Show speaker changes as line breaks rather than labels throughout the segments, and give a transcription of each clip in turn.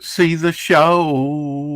see the show.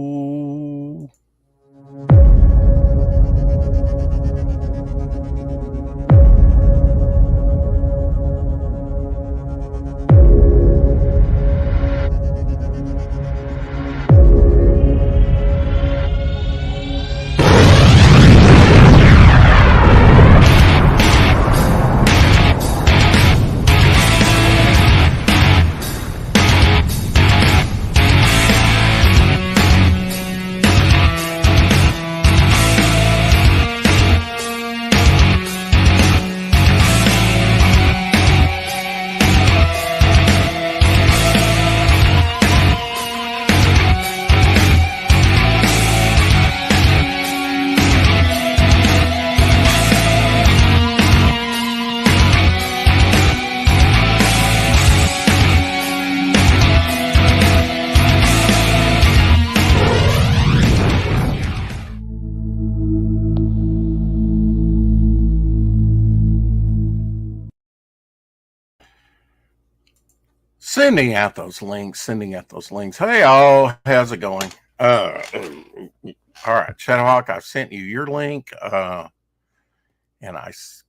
Sending out those links. Hey, all, how's it going? All right, Shadowhawk, I've sent you your link. And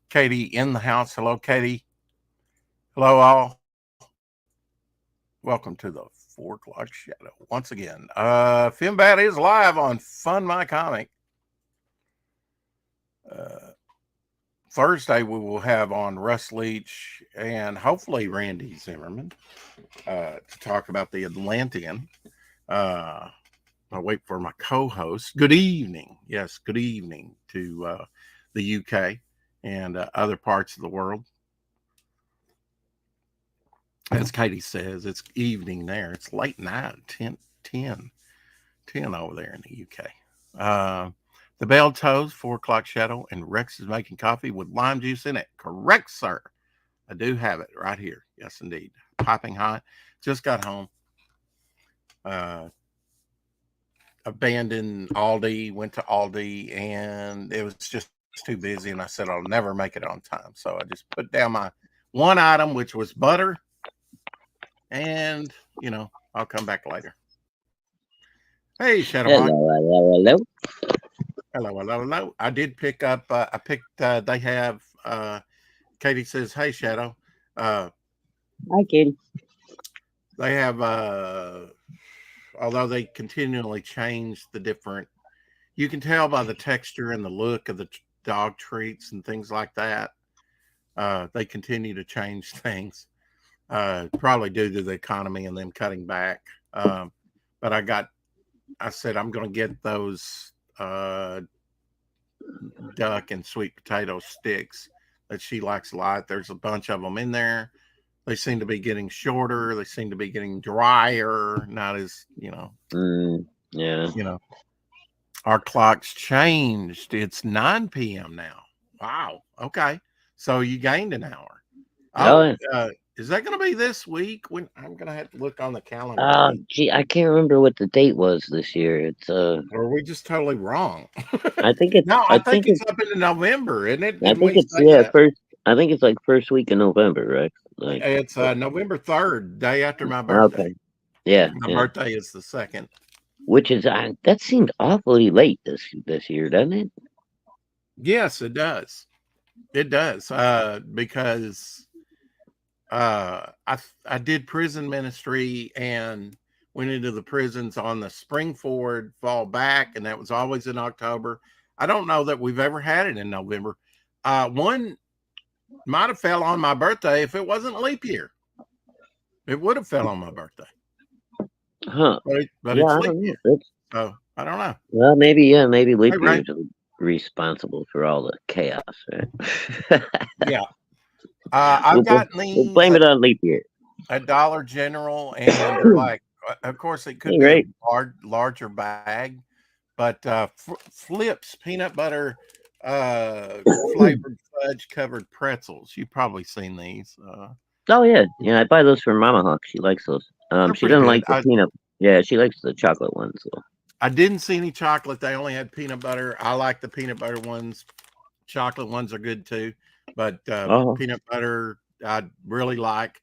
Katie in the house. Hello, Katie. Hello, all. Welcome to the 4 o'clock shadow once again. Fembat is live on Fun My Comic. Thursday we will have on Russ Leach and hopefully Randy Zimmerman to talk about the Atlantean. I'll wait for my co-host. Good evening. Yes, good evening to the UK and other parts of the world. As Katie says, it's evening there. It's late night, 10 over there in the UK. The bell toes, 4 o'clock shadow, and Rex is making coffee with lime juice in it. Correct, sir. I do have it right here. Yes, indeed. Piping hot. Just got home. Abandoned Aldi, went to Aldi, and it was just too busy, and I said I'll never make it on time. So I just put down my one item, which was butter, and, I'll come back later. Hey, Shadowhawk. Hello. I did pick up, they have, Katie says, hey, Shadow.
Hi, Katie.
They have, although they continually change the different, you can tell by the texture and the look of the dog treats and things like that. They continue to change things, probably due to the economy and them cutting back. But I said, I'm going to get those duck and sweet potato sticks that she likes a lot. There's a bunch of them in there. They seem to be getting shorter. They seem to be getting drier. Not as,
Yeah.
Our clock's changed. It's 9 p.m. now. Wow. Okay. So you gained an hour. Is that going to be this week? When I'm going to have to look on the calendar.
Gee, I can't remember what the date was this year. It's
Or are we just totally wrong?
I think it's
no. I think it's up into November, isn't it?
I think it's first. I think it's like first week in November, right? Like
it's November 3rd, day after my birthday.
Okay. Yeah.
My birthday is the 2nd.
Which is that seemed awfully late this year, doesn't it?
Yes, it does. It does. Because I did prison ministry and went into the prisons on the spring forward, fall back, and that was always in October. I don't know that we've ever had it in November. One might have fell on my birthday if it wasn't leap year. It would have fell on my birthday.
Huh.
But it's leap year. So I don't know.
Well, maybe leap year is responsible for all the chaos, right?
Yeah. I've gotten these.
We'll blame it on leap year.
At Dollar General, and of course, it could be a larger bag, but Flips peanut butter flavored fudge covered pretzels. You've probably seen these.
Oh yeah, I buy those for Mama Hawk. She likes those. She doesn't like the peanut. Yeah, she likes the chocolate ones. So.
I didn't see any chocolate. They only had peanut butter. I like the peanut butter ones. Chocolate ones are good too, but peanut butter I really like.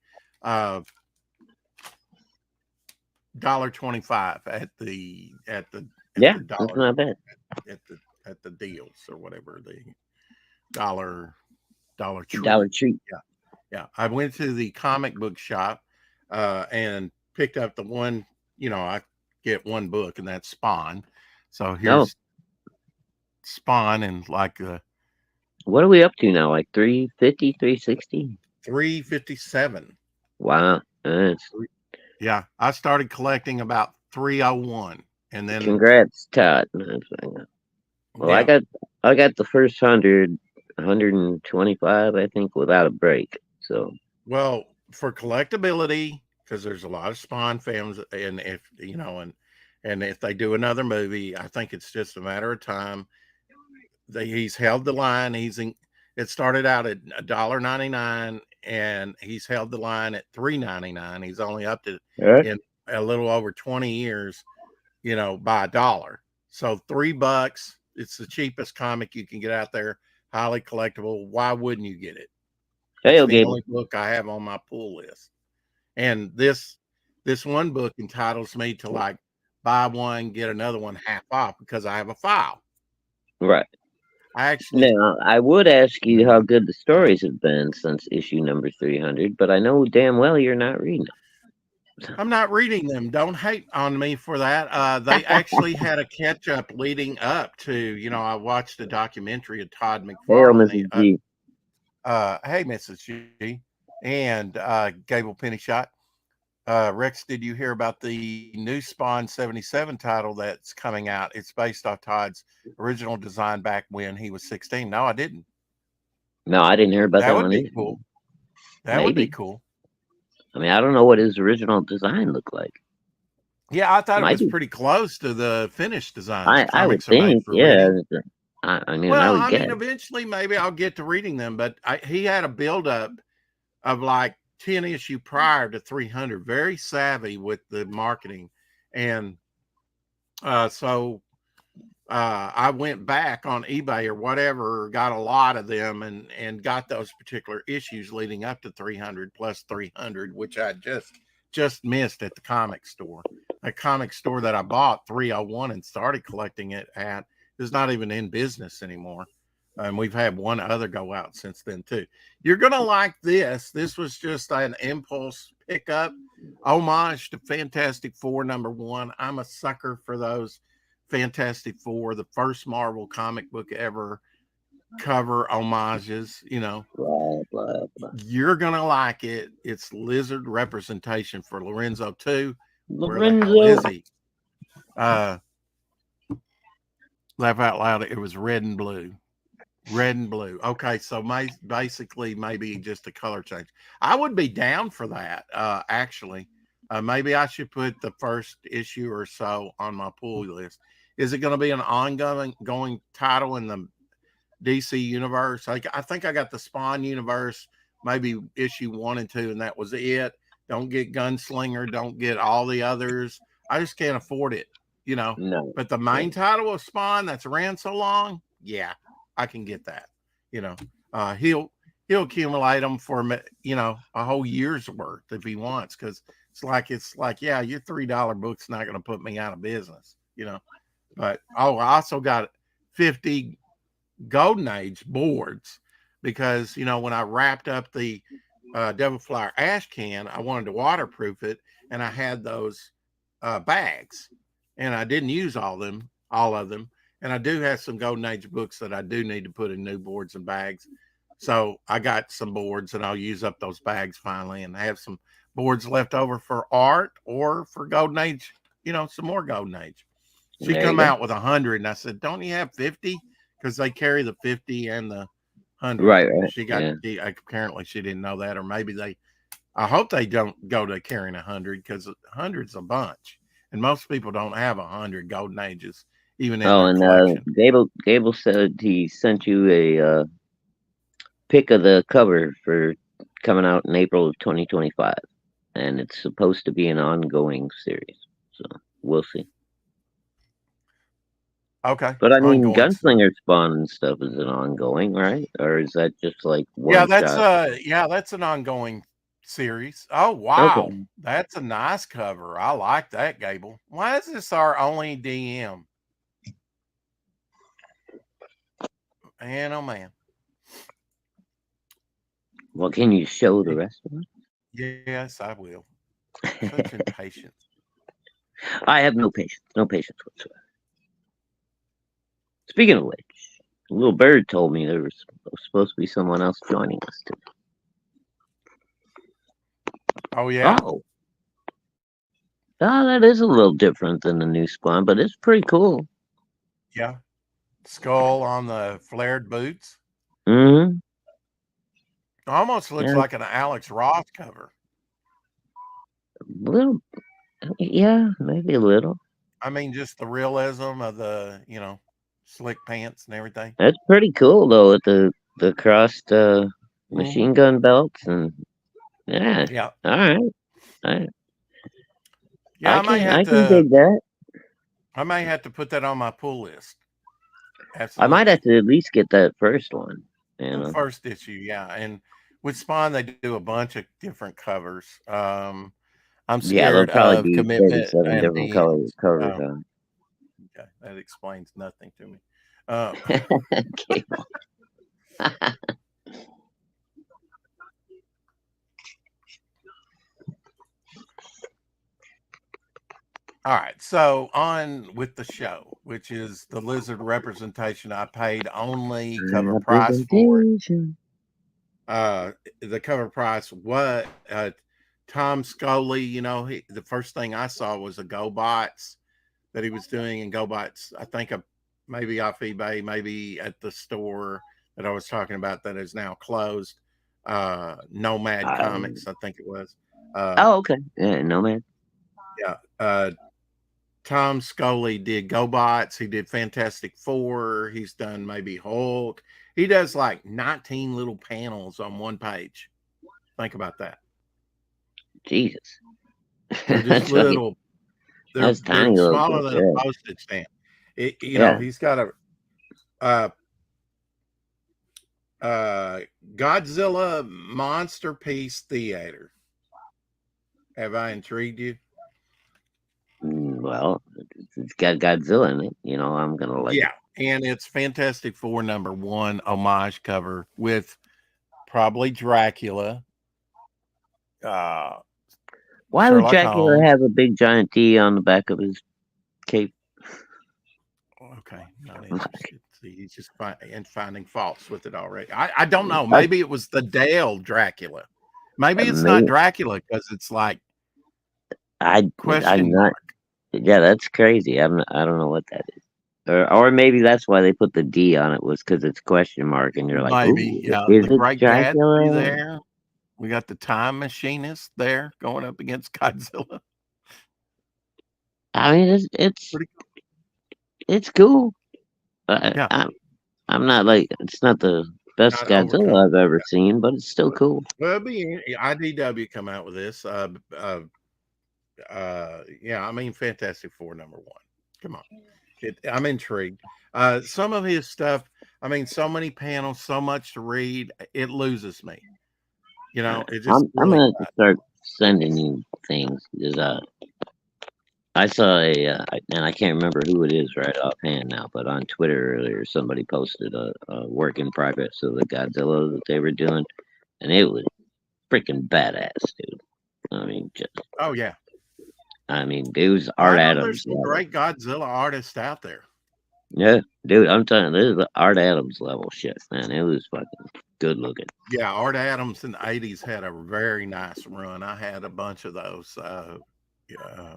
$1.25 at the
Yeah, that's
dollar
not bad.
at the deals or whatever, the dollar tree.
Dollar Tree.
Yeah. I went to the comic book shop and picked up the one, I get one book, and that's Spawn. So
Oh,
here's Spawn, and like
what are we up to now? Like 350, 360?
357.
Wow. That's,
Yeah, I started collecting about 301, and then
congrats, Todd. Well,
yeah,
I got the first 125, I think, without a break. So
well, for collectability, because there's a lot of Spawn fans, and if and if they do another movie, I think it's just a matter of time. He's held the line. It started out at $1.99, and he's held the line at $3.99. He's only upped it
yeah.
in a little over 20 years, by $1. So $3. It's the cheapest comic you can get out there. Highly collectible. Why wouldn't you get it?
Hey,
It's the
Gable.
only book I have on my pull list. And this one book entitles me to like buy one, get another one half off because I have a file.
Right.
I actually
Now, I would ask you how good the stories have been since issue number 300, but I know damn well you're not reading
I'm not reading them. Don't hate on me for that. They actually had a catch up leading up to, I watched a documentary of Todd
them. Hey,
McFarlane.
Mrs. G.
Hey, Mrs. G, and Gable Pennyshot. Rex, did you hear about the new Spawn 77 title that's coming out? It's based off Todd's original design back when he was 16. No, I didn't.
No, I didn't hear about
That
that
would
one
be
either.
cool. That would be
Maybe.
cool.
I mean, I don't know what his original design looked like.
Yeah, I thought it
Might
was
be.
pretty close to the finished designs.
I would
Comics are made
think,
for
yeah.
reading.
I mean, I
Well,
would
I
guess.
mean, eventually maybe I'll get to reading them, but he had a buildup of like 10 issue prior to 300. Very savvy with the marketing. And so I went back on eBay or whatever, got a lot of them, and got those particular issues leading up to 300 plus 300, which I just missed at the comic store. A comic store that I bought 301 and started collecting it at is not even in business anymore. And we've had one other go out since then too. You're gonna like this. This was just an impulse pickup, homage to Fantastic Four #1. I'm a sucker for those Fantastic Four, the first Marvel comic book ever, cover homages.
Blah, blah, blah.
You're gonna like it. It's Lizard representation for Lorenzo 2. Where the hell
Lorenzo.
is he? Laugh out loud. It was red and blue. Red and blue. Okay, so basically maybe just a color change. I would be down for that. Actually, maybe I should put the first issue or so on my pull list. Is it going to be an ongoing title in the DC universe? I think I got the Spawn universe, maybe issue 1 and 2, and that was it. Don't get Gunslinger. Don't get all the others. I just can't afford it,
No.
But the main title of Spawn that's ran so long, yeah, I can get that. He'll accumulate them for a whole year's worth if he wants, because it's like yeah, your $3 book's not going to put me out of business, But I also got 50 Golden Age boards because when I wrapped up the Devil Flower ash can, I wanted to waterproof it, and I had those bags, and I didn't use all of them. And I do have some Golden Age books that I do need to put in new boards and bags. So I got some boards, and I'll use up those bags finally, and I have some boards left over for art or for Golden Age, some more Golden Age. She come out with 100, and I said, "Don't you have 50?" Because they carry the 50 and the 100.
Right.
She got apparently she didn't know that, or maybe I hope they don't go to carrying 100, because 100's a bunch, and most people don't have 100 Golden Ages even in their collection.
Gable said he sent you a pic of the cover for coming out in April of 2025, and it's supposed to be an ongoing series. So we'll see.
Okay,
but I mean, Gunslinger Spawn and stuff is an ongoing, right? Or is that just like one?
That's an ongoing series. Oh wow,
Okay.
that's a nice cover. I like that, Gable. Why is this our only DM? Man, oh man.
Well, can you show the rest of
Yes, I will. Such
it?
impatience.
I have no patience. No patience whatsoever. Speaking of which, a little bird told me there was supposed to be someone else joining us today.
Oh yeah,
Oh, that is a little different than the new Spawn, but it's pretty cool.
yeah. Skull on the flared boots.
Mm-hmm.
Almost looks
Yeah,
like an Alex Ross cover.
a little. Yeah, maybe a little.
I mean, just the realism of the, slick pants and everything.
That's pretty cool though, with the crossed
Hmm.
machine gun belts and yeah.
Yeah,
All right, I
yeah.
I can dig that.
I may have to put that on my pull list.
I might have
Absolutely.
to at least get that first one. You
The
know.
first issue, yeah. And with Spawn, they do a bunch of different covers. I'm
Yeah, there'll
scared
probably
of
be
commitment
37
and
different
the
colors covers
um,
on.
okay, that explains nothing to me. Uh,
Okay.
all right, so on with the show, which is the lizard representation. I paid only cover price for it.
Representation.
The cover price, what Tom Scully, the first thing I saw was a GoBots that he was doing in GoBots. I think maybe off eBay, maybe at the store that I was talking about that is now closed. Nomad
Um,
Comics, I think it was. Uh,
oh, okay. Yeah, no man.
yeah. Tom Scully did GoBots. He did Fantastic Four. He's done maybe Hulk. He does like 19 little panels on one page. Think about that.
Jesus.
They're just
That's right.
little.
That's
They're
tiny little
smaller
bits.
than
Yeah.
a postage stamp.
Yeah.
He's got uh, Godzilla Monster Piece Theater. Have I intrigued you?
Well, it's got Godzilla in it. You know, I'm gonna like it.
Yeah, and it's Fantastic Four #1 homage cover with probably Dracula, uh,
Why would
Sherlock
Dracula
Holmes.
have a big giant D on the back of his cape?
Okay, not interested. See, he's just finding faults with it already. I don't know. Maybe it was the Dale Dracula. Maybe it's not
Maybe
Dracula because it's like
I I'm
question
not.
mark.
Yeah, that's crazy. I don't know what that is. Or maybe that's why they put the D on it was because it's question mark, and you're like,
Maybe,
ooh,
yeah.
is
The
it
Great Gatsby
Dracula?
there. We got the Time Machinist there going up against Godzilla.
I mean,
Pretty cool.
it's cool.
Yeah,
I'm not like it's not the best
not overcome.
Godzilla I've ever seen, but it's still cool.
Well, it'll be IDW come out with this. Yeah, I mean, Fantastic Four #1. Come on, I'm intrigued. Some of his stuff. I mean, so many panels, so much to read. It loses me. It just
I'm
really.
gonna have to start sending you things because I saw and I can't remember who it is right offhand now, but on Twitter earlier somebody posted a work in progress of the Godzilla that they were doing, and it was freaking badass, dude. I mean,
Oh yeah.
it was
Well, I
Art
know there's
Adams
some
level.
great Godzilla artists out there.
Yeah, dude, I'm telling you, this is the Art Adams level shit, man. It was fucking good looking.
Yeah, Art Adams in the '80s had a very nice run. I had a bunch of those. Yeah,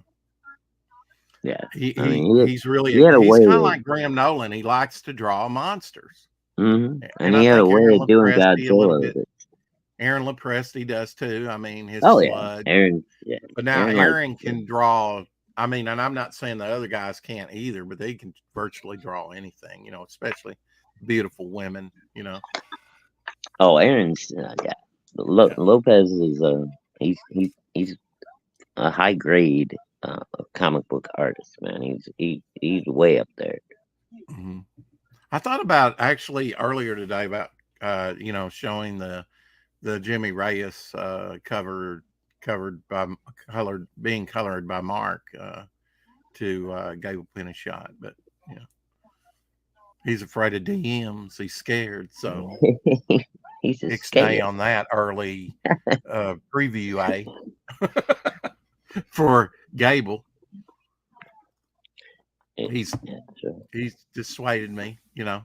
Yeah,
he,
I
he
mean,
he's really
he had a
he's
way
kind of
of,
like Graham Nolan. He likes to draw monsters,
and
and
he
I
had a
think
way
Aaron
of doing
Lopresti a little
Godzilla with
bit.
it.
Aaron Lopresti does too. I mean, his
Oh yeah,
Sludge.
Aaron, yeah,
But now
Aaron likes
Aaron
it.
can draw. I mean, and I'm not saying the other guys can't either, but they can virtually draw anything. Especially beautiful women.
Oh, Aaron's, yeah.
Yeah,
Lopez is he's a high grade comic book artist, man. He's way up there.
hmm I thought about actually earlier today about showing the the Jimmy Reyes covered by being colored by Mark to Gable Penny shot, but you know he's afraid of DMs. He's scared, so
He's just
ixnay
scared.
on that early preview for Gable. He's dissuaded me, you know.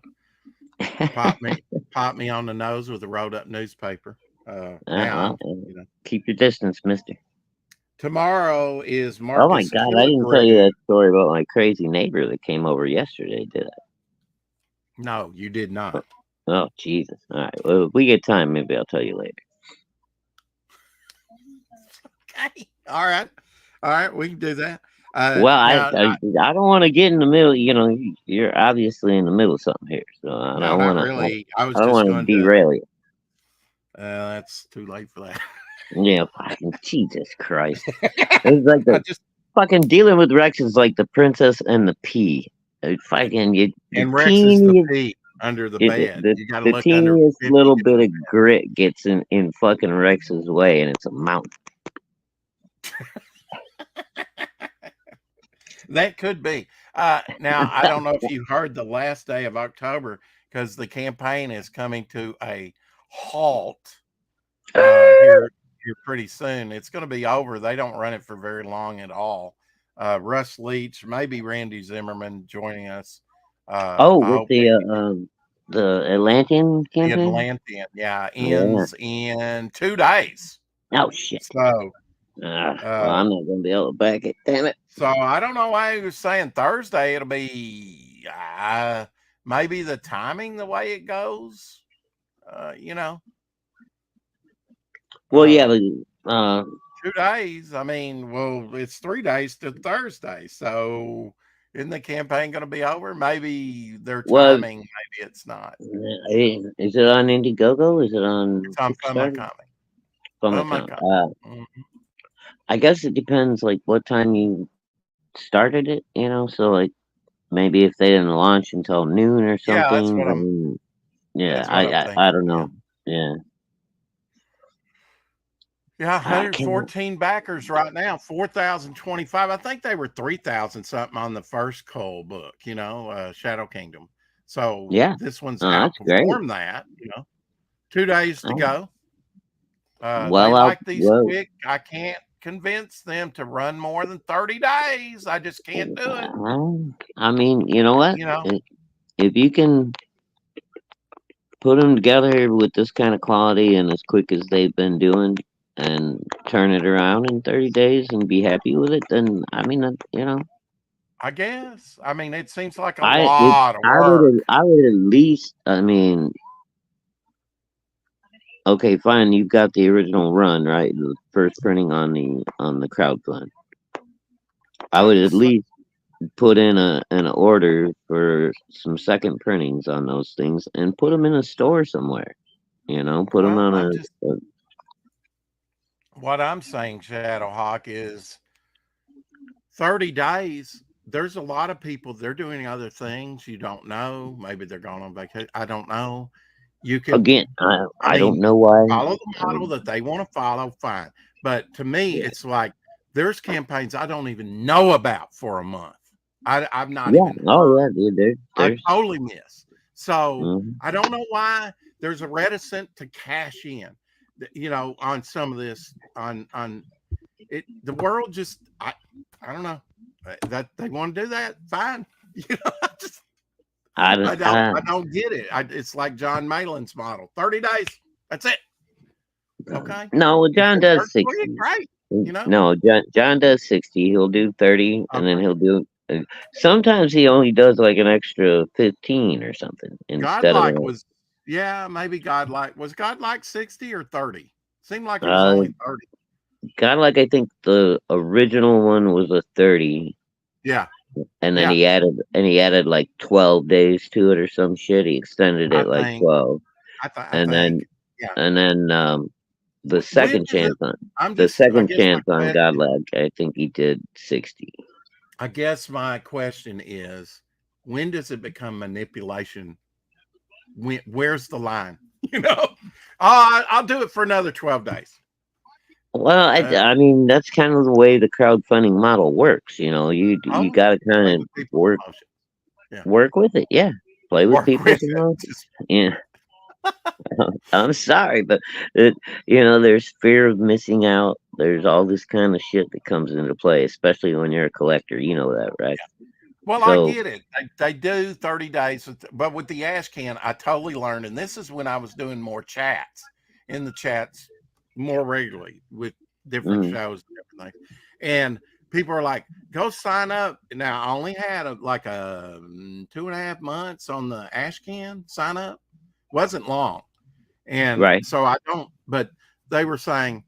Pop me on the nose with a rolled up newspaper. Now, you know.
Keep your distance, mister.
Tomorrow is Marcus.
Oh my God, I didn't tell you that story about my crazy neighbor that came over yesterday, did I?
No, you did not.
Oh, Jesus. All right. Well, if we get time, maybe I'll tell you later.
Okay. All right. We can do that.
Well, I don't want to get in the middle. You know, you're obviously in the middle of something here, so I don't want to.
Really. I was
I don't
just
want
going
to derail you.
That's too late for that.
Yeah, fucking Jesus Christ! It's like the fucking dealing with Rex is like the princess and the pea. Fucking
and Rex is the pea under the bed.
You got to look under. The teeniest little bit of grit gets in fucking Rex's way, and it's a mountain.
That could be. Now, I don't know if you heard the last day of October, because the campaign is coming to a halt here pretty soon. It's going to be over. They don't run it for very long at all. Russ Leach, maybe Randy Zimmerman joining us.
With the Atlantean campaign?
The Atlantean, yeah, ends in 2 days.
Oh, shit.
So...
well, I'm not going to be able to back it. Damn it.
So I don't know why he was saying Thursday. It'll be maybe the timing, the way it goes, you know.
Well, yeah, but
2 days. I mean, well, it's 3 days to Thursday. So isn't the campaign going to be over? Maybe their timing, maybe it's not.
Is it on Indiegogo? Is it on?
It's on Fembat.
I guess it depends, like, what time you started it, you know? So, like, maybe if they didn't launch until noon or something.
Yeah, that's what I'm...
I don't know. Yeah.
Yeah, 114 backers right now, 4,025. I think they were 3,000 something on the first Cole book, you know, Shadow Kingdom. So
yeah,
this one's outperformed that, you know. 2 days to go. They like these quick. I can't convince them to run more than 30 days. I just can't do it.
I mean, you know what?
You know,
if you can put them together with this kind of quality and as quick as they've been doing and turn it around in 30 days and be happy with it, then, I mean, you know.
I guess. I mean, it seems like a lot of
work. I would at least, I mean... Okay, fine. You've got the original run, right? The first printing on the crowdfund. I would at least put in an order for some second printings on those things and put them in a store somewhere. You know, put them on
What I'm saying, Shadowhawk, is 30 days. There's a lot of people. They're doing other things. You don't know. Maybe they're going on vacation. I don't know. You can
I don't know why.
Follow the model that they want to follow, fine. But to me, it's like there's campaigns I don't even know about for a month. I've not even heard.
Oh yeah, dude.
I totally miss. So I don't know why there's a reticent to cash in, you know, on some of this on it. The world just I don't know that they want to do that. Fine, you know. I don't get it. It's like John Malin's model. 30 days. That's it. Okay.
No, John does 60.
Right. You know?
No, John does 60. He'll do 30 and then he'll do... Sometimes he only does like an extra 15 or something.
Godlike was... Yeah, maybe Godlike. Was Godlike 60 or 30? Seemed like it was only 30.
Godlike, I think the original one was a 30.
Yeah.
And then he added like 12 days to it or some shit. He extended it like 12. And then the second chance on Godlike, I think he did 60.
I guess my question is, when does it become manipulation? Where's the line? You know, I'll do it for another 12 days.
Well, I mean, that's kind of the way the crowdfunding model works. You
Oh,
got to
play
kind
with
of
people's emotions. Yeah,
work with it. Yeah, play with
work
people's
with it.
emotions. Yeah, I'm sorry, but it, there's fear of missing out. There's all this kind of shit that comes into play, especially when you're a collector. You know that, right?
Well, I
So,
get it. They do 30 days, but with the ash can, I totally learned. And this is when I was doing more chats in the chats more regularly with different
mm,
shows and everything. And people are like, go sign up. Now, I only had like a 2.5 months on the ash can sign up, wasn't long. And
right?
so I don't, but they were saying,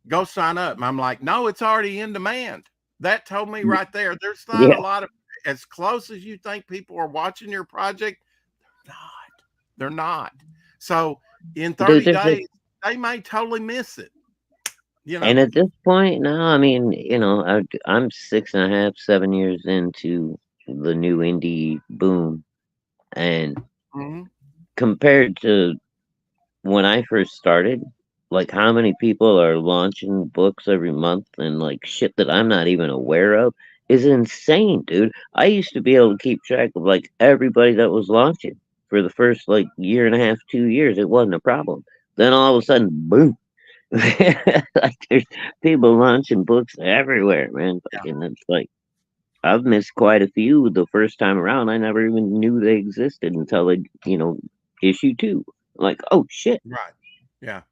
go sign up. And I'm like, no, it's already in demand. That told me right there, there's not a
Yeah,
lot of, as close as you think people are watching your project, they're not. They're not. So in
dude.
30 days, they may totally miss it, you
And
know.
at this point now, I mean, I'm 6.5, 7 years into the new indie boom, and
Mm-hmm.
compared to when I first started, like how many people are launching books every month and like shit that I'm not even aware of is insane, dude. I used to be able to keep track of like everybody that was launching for the first like year and a half, 2 years. It wasn't a problem. Then all of a sudden, boom. Like there's people launching books everywhere, man. Like, and it's like I've missed quite a few the first time around. I never even knew they existed until issue two. Like, oh shit.
Right. Yeah.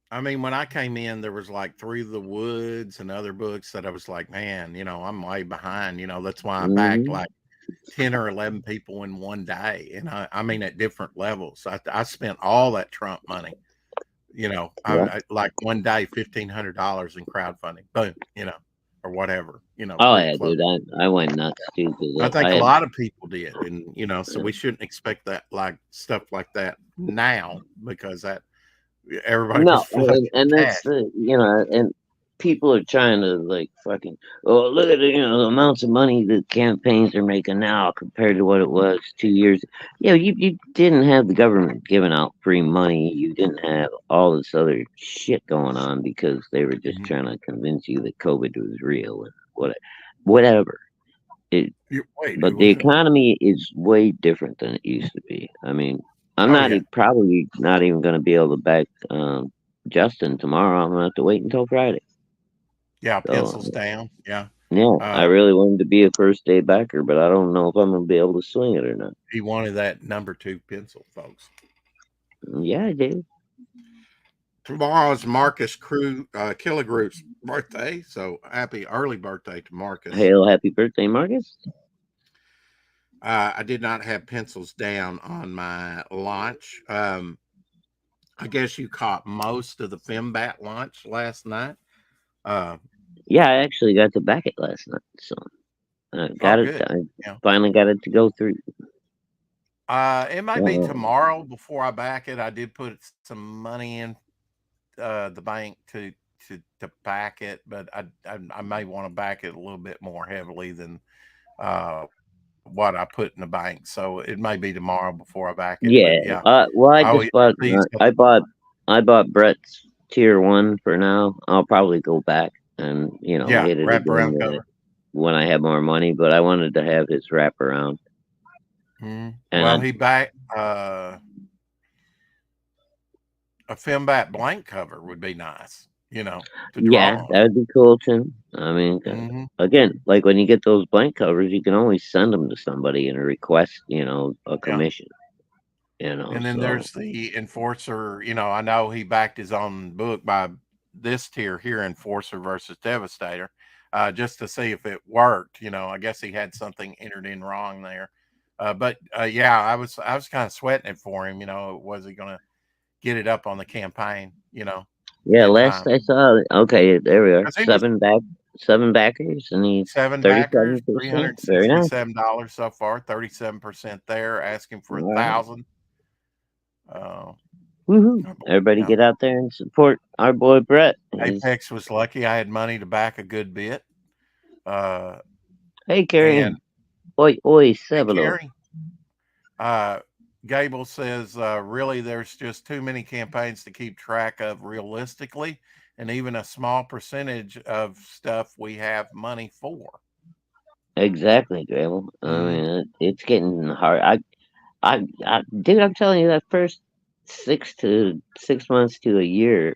I mean, when I came in, there was like Through the Woods and other books that I was like, man, I'm way behind. That's why I backed
Hmm.
like 10 or 11 people in one day. And I mean, at different levels. I spent all that Trump money,
Yeah.
I like one day, $1,500 in crowdfunding, boom, or whatever,
Oh
pretty
yeah,
close.
dude. I went nuts too
I
because
think
I
a
had.
lot of people did. And, so we shouldn't expect that, like stuff like that now, because that everybody was
No,
flush with
and that's
cash.
the and people are trying to like fucking oh look at the amounts of money that campaigns are making now compared to what it was 2 years. You didn't have the government giving out free money. You didn't have all this other shit going on because they were just
Mhm.
trying to convince you that COVID was real and whatever. It
Wait,
But the economy is way different than it used to be. I mean, I'm
oh,
not
yeah.
probably not even going to be able to back Justin tomorrow. I'm going to have to wait until Friday.
Yeah.
So,
Pencils down. Yeah.
yeah, I
Uh,
really wanted to be a first day backer, but I don't know if I'm going to be able to swing it or not.
he wanted that number 2 pencil, folks.
Yeah, I did.
Tomorrow's Marcus Killigroup's birthday, so happy early birthday to Marcus.
Hail, happy birthday, Marcus.
I did not have pencils down on my launch. I guess you caught most of the Fembat launch last night. Uh,
Yeah, I actually got to back it last night, so I
oh,
got it.
good.
I
Yeah.
finally got it to go through.
It might be
Uh,
tomorrow before I back it. I did put some money in the bank to back it, but I may want to back it a little bit more heavily than what I put in the bank. So it may be tomorrow before I back it. But
Yeah.
yeah,
Well, I
oh,
just bought.
these
I bought Brett's tier one for now. I'll probably go back and
yeah,
hit it
wrap
again
around cover.
when I have more money. But I wanted to have his wraparound, and
Well, he back a Fembat blank cover would be nice, to
yeah,
draw on.
that'd be cool too. I mean,
Hmm.
again, like when you get those blank covers, you can always send them to somebody and request, a
Yeah.
commission.
And then
So
there's the Enforcer. I know he backed his own book by this tier here, Enforcer versus Devastator, just to see if it worked. I guess he had something entered in wrong there. But yeah, I was kind of sweating it for him. Was he going to get it up on the campaign?
yeah,
In
last
time
I saw, okay, there we are,
because he was
7 backers, and he's
seven backers,
37%. Very nice.
$367 so far, 37% there, asking for
All
a
right.
thousand. Uh,
Woohoo. Everybody
yeah.
get out there and support our boy Brett. He's,
Apex was lucky. I had money to back a good bit. Uh,
hey,
and
Carrie. Oi, oi,
hey,
Sevelo.
Carrie, uh, Gable says, really, there's just too many campaigns to keep track of realistically, and even a small percentage of stuff we have money for.
Exactly, Grable. I
Mhm.
mean, it's getting hard. Dude, I'm telling you, that first 6 months to a year,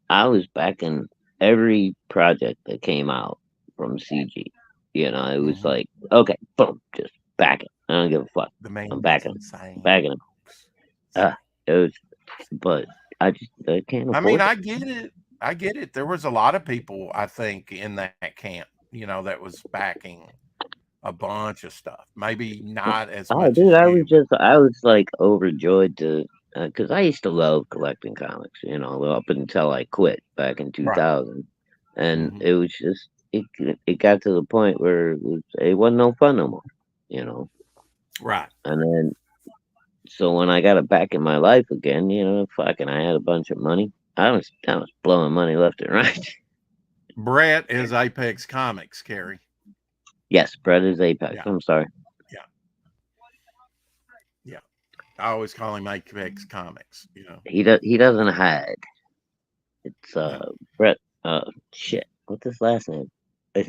I was backing every project that came out from CG. You know, it was
Mhm.
like, okay, boom, just back it. I don't give a fuck.
The man
I'm
is
backing them.
insane.
Backing them. It was, but I can't
I mean,
afford it.
I get it. I get it. There was a lot of people, I think, in that camp, that was backing a bunch of stuff. Maybe not as
Oh,
much
dude,
as you, but
I was like overjoyed to, because I used to love collecting comics, up until I quit back in
right.
2000. And
Mhm.
it was just, it got to the point where it wasn't no fun no more, you know.
Right.
And then, so when I got it back in my life again, fucking, I had a bunch of money. I was blowing money left and right.
Brett is Apex Comics, Carrie.
Yes, Brett is Apex.
Yeah.
I'm sorry.
Yeah. Yeah. I always call him Apex Comics.
He doesn't hide. It's
No.
Brett. Shit. What's his last name? I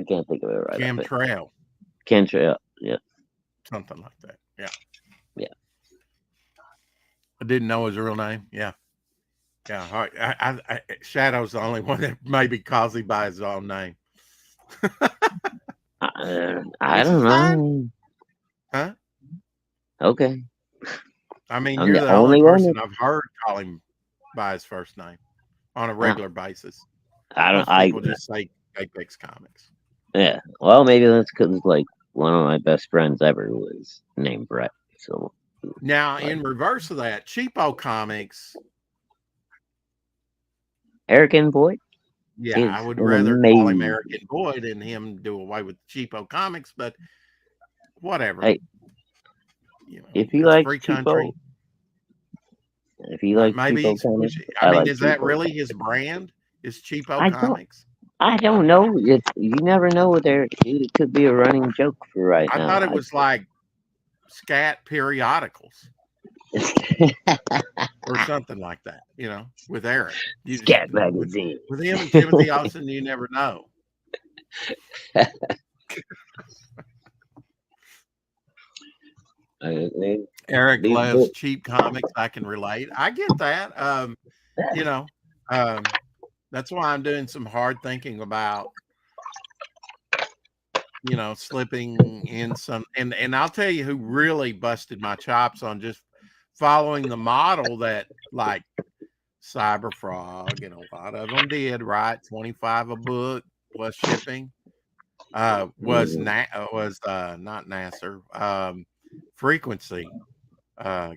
can't think of it right up
Kim
it.
Trail.
Kentra. Yeah,
Something like that. Yeah.
yeah.
I didn't know his real name. Yeah. Yeah. All right. Shadow's the only one that maybe calls him by his own name.
I
Which
don't
is fine.
know.
Huh?
Okay,
I mean,
I'm
you're
the
the only
only one.
person I've heard call him by his first name on a
That,
regular basis.
I don't.
Most people just say Apex Comics.
Yeah. Well, maybe that's because like one of my best friends ever was named Brett. So
Now,
like
in reverse of that, Cheapo Comics,
American Boy
yeah, I
is
would
an
rather call him
amazing.
American Boy than him do away with Cheapo Comics, but whatever.
Hey, if you
It's
like
free
cheapo,
country.
if you like
Maybe
cheapo
he's
comics,
pushing. I
I
mean,
like
is that
cheapo.
really his brand? Is Cheapo
I don't.
Comics?
I don't know. You never know what there. It could be a running joke for right
I
now.
thought it was like scat periodicals or something like that, with Eric. You just
Scat
with
magazine.
with him and Timothy Austin, you never know. Eric
These
loves
books.
cheap comics. I can relate. I get that. You know, um, that's why I'm doing some hard thinking about, slipping in some, and I'll tell you who really busted my chops on just following the model that like Cyberfrog and a lot of them did, right? 25 a book plus shipping. Was not Nasser, Frequency,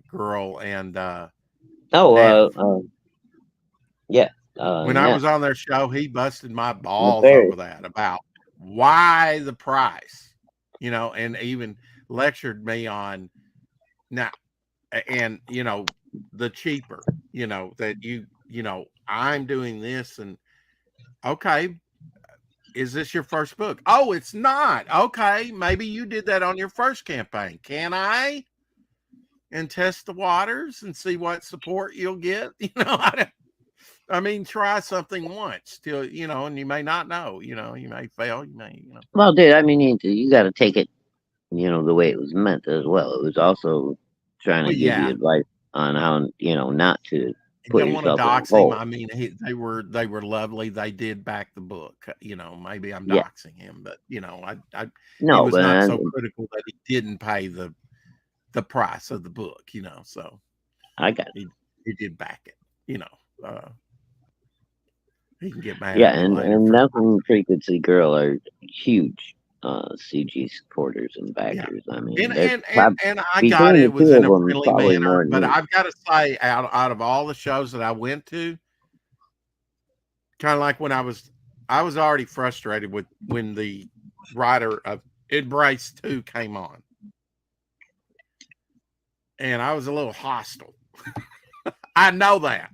girl, and
Oh,
Nev.
yeah.
When I
Neff.
was on their show, he busted my balls
Nefarious.
over that about why the price, and even lectured me on now and the cheaper, that I'm doing this and okay, is this your first book? Oh, it's not. Okay, maybe you did that on your first campaign. Can I and test the waters and see what support you'll get? I mean, try something once till and you may not know. You may fail. You may.
Well, dude, I mean, you got to take it, the way it was meant as well. It was also trying
Well,
to give
yeah.
you advice on how, not to
I
put
don't want to
yourself in a
dox him.
hole.
I mean, they were lovely. They did back the book. Maybe I'm
Yeah.
doxing him, but he
No,
was
but
not so critical that he didn't pay the price of the book. So
I got it.
he did back it. He can get mad
Yeah,
at me
and
later
and
for
Nothing Frequency Girl are huge CG supporters and
yeah.
backers. I mean,
And
they're
and and and I got
between
it
the
was
two
in
of
a
them,
friendly
probably
manner,
more than
but
me.
I've got to say, out of all the shows that I went to, kind of like when I was already frustrated with when the writer of Embrace 2 came on, and I was a little hostile. I know that,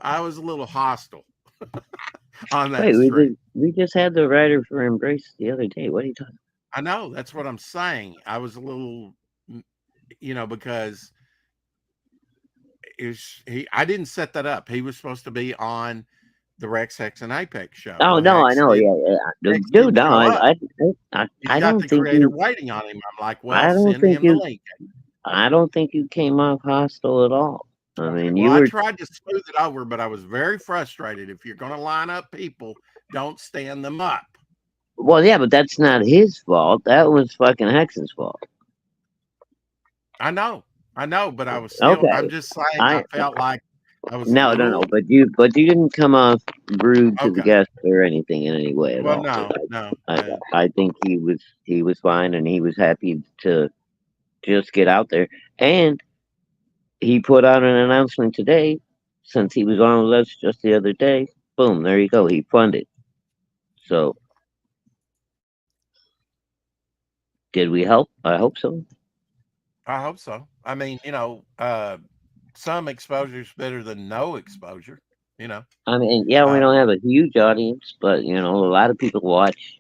I was a little hostile on that
Wait,
stream.
we just had the writer for Embrace the other day. What are you talking?
I know. That's what I'm saying. I was a little, because I didn't set that up. He was supposed to be on the Rex Hex and Apex show.
Oh
Well,
no, I
Hex
know.
did.
Yeah, yeah.
Hex
Dude,
didn't
no,
show up. He's
I
got
don't
the
think
creator
you.
waiting on him. I'm like, well,
I don't
send
think
him the
you.
link.
I don't think you came off hostile at all. I
Okay.
mean,
Well,
you
I
were.
tried to smooth it over, but I was very frustrated. If you're going to line up people, don't stand them up.
Well, yeah, but that's not his fault. That was fucking Hex's fault.
I know, but I was still. I'm
Okay.
just saying. I
I
felt like I was a
no, no, no.
little
But you didn't come off rude to the
okay.
guest or anything in any way at
Well,
all.
no, no.
I think he was fine and he was happy to just get out there. And he put out an announcement today, since he was on with us just the other day. Boom, there you go. He funded. So did we help? I hope so.
I hope so. I mean, some exposure is better than no exposure. You know.
I mean, yeah, we
Uh,
don't have a huge audience, but a lot of people watch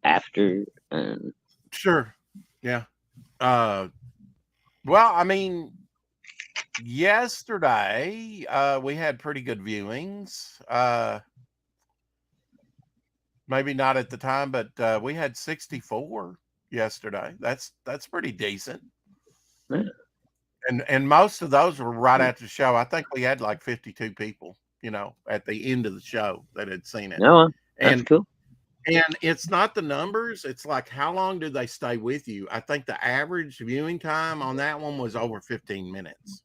after, and
sure. Yeah. Uh, well, I mean, yesterday we had pretty good viewings. Maybe not at the time, but we had 64 yesterday. That's pretty decent.
yeah.
And most of those were right after the show. I think we had like 52 people, at the end of the show that had seen it.
No, that's
And
cool.
and it's not the numbers, it's like how long do they stay with you? I think the average viewing time on that one was over 15 minutes.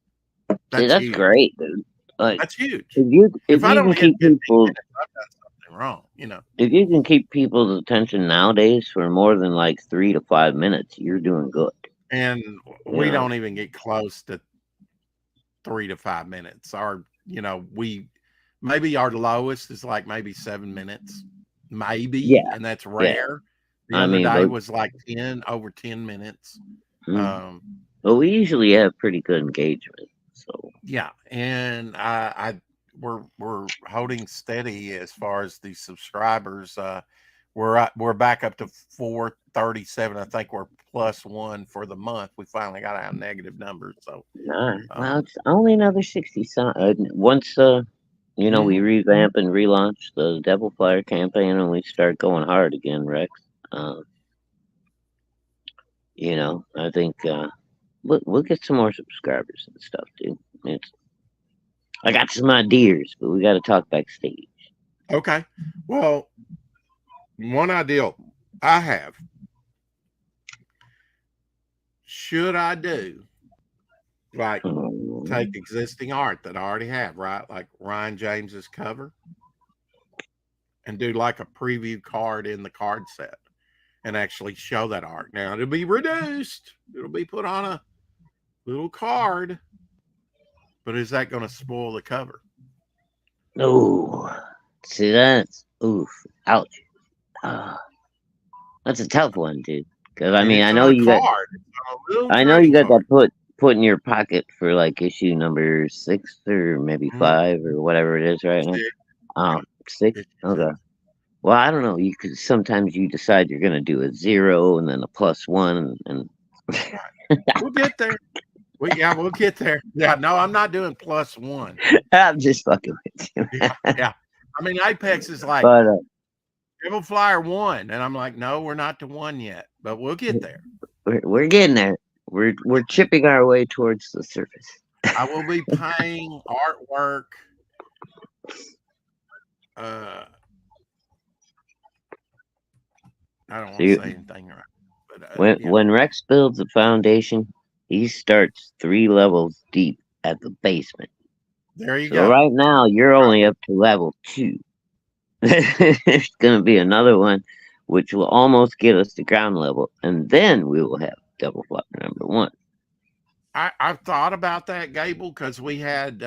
See,
That's
that's
huge.
great, dude. Like,
That's huge.
if
If I
you
don't
can
hit
keep
15
people,
minutes, I've done something wrong.
if you can keep people's attention nowadays for more than like 3 to 5 minutes, you're doing good.
And
You
we
know,
don't even get close to 3 to 5 minutes. We maybe our lowest is like maybe 7 minutes, maybe,
yeah,
and that's
yeah.
rare. The
I
other
mean,
day was like over 10 minutes.
but we usually have pretty good engagement. So
Yeah, and we're holding steady as far as the subscribers. We're back up to 437. I think we're +1 for the month. We finally got out negative numbers. So,
nah, well, it's only another 60 once we revamp and relaunch the Devil Flyer campaign and we start going hard again, Rex. Um, I think we'll get some more subscribers and stuff, dude. I got some ideas, but we got to talk backstage.
okay. Well, one idea I have. Should I do like take existing art that I already have, right? Like Ryan James's cover, and do like a preview card in the card set and actually show that art. Now it'll be reduced. It'll be put on a little card, but is that going to spoil the cover?
Oh, see that's oof, ouch. That's a tough one, dude. Because I
And
mean,
it's on a card. It's on a little
I know you
trading
got
card.
that put in your pocket for like issue number 6 or maybe 5 or whatever it is right now. 6. Okay. Well, I don't know. You could sometimes you decide you're gonna do a 0 and then a +1 and.
We'll get there. We'll get there. Yeah, no, I'm not doing +1.
I'm just fucking with you.
Yeah. I mean, Apex is like
But
Devil Flyer 1, and I'm like, no, we're not to 1 yet, but we'll get there.
we're getting there. We're chipping our way towards the surface.
I will be paying artwork. I don't want to say anything right. But
when Rex builds a foundation, he starts 3 levels deep at the basement.
There you
So
go.
right now you're only up to level 2. There's gonna be another one, which will almost get us to ground level, and then we will have Devil Flyer number 1.
I've thought about that, Gable, because we had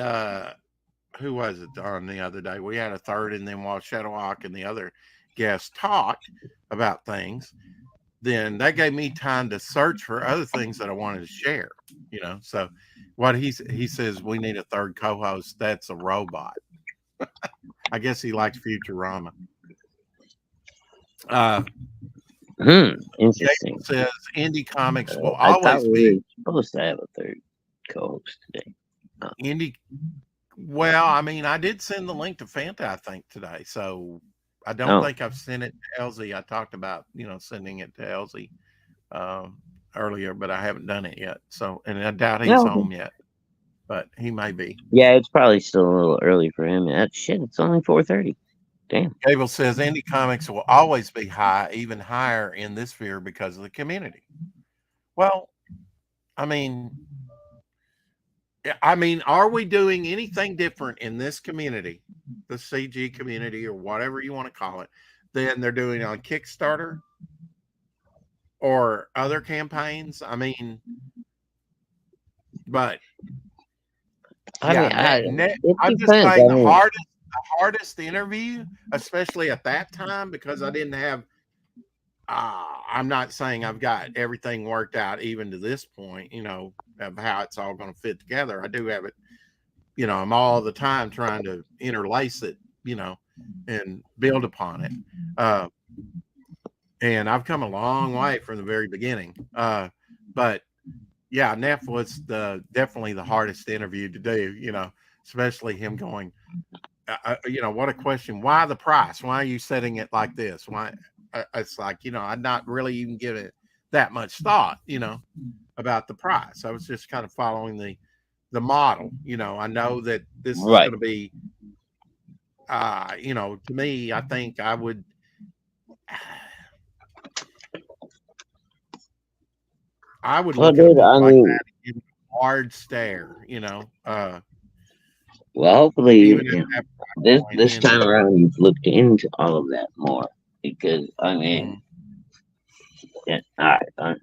who was it on the other day? We had a third, and then while Shadowhawk and the other guests talked about things, then that gave me time to search for other things that I wanted to share. So what he says we need a third co-host. That's a robot. I guess he likes Futurama.
Interesting.
says indie comics will
I thought
always
we
be
were supposed to have a third co-host today. Oh,
indie. Well, I mean, I did send the link to Fanta, I think, today. So I don't
oh,
think I've sent it to Elsie. I talked about, sending it to Elsie um, earlier, but I haven't done it yet. So, and I doubt he's
no. Okay.
home yet, but he may be.
Yeah, it's probably still a little early for him. Shit, it's only 4:30. Damn.
Gable says indie comics will always be high, even higher in this sphere because of the community. Well, I mean, are we doing anything different in this community, the CG community or whatever you want to call it, than they're doing on Kickstarter or other campaigns? I mean, but
I mean, it
I'm just
depends.
saying
I
the
mean,
hardest interview, especially at that time, because I didn't have. I'm not saying I've got everything worked out even to this point, of how it's all going to fit together. I do have it. I'm all the time trying to interlace it, and build upon it. And I've come a long way from the very beginning. But yeah, Neff was definitely the hardest interview to do, especially him going, what a question. Why the price? Why are you setting it like this? Why? It's like, I'd not really even given it that much thought, about the price. I was just kind of following the model. I know that this is
right.
going to be, to me, I think I would. I would
Well,
look at a
dude,
book
I
like
mean,
that and give it a hard stare,
well, hopefully,
even at that point.
this
And
time around you've looked into all of that more because I mean,
mm,
yeah, all right,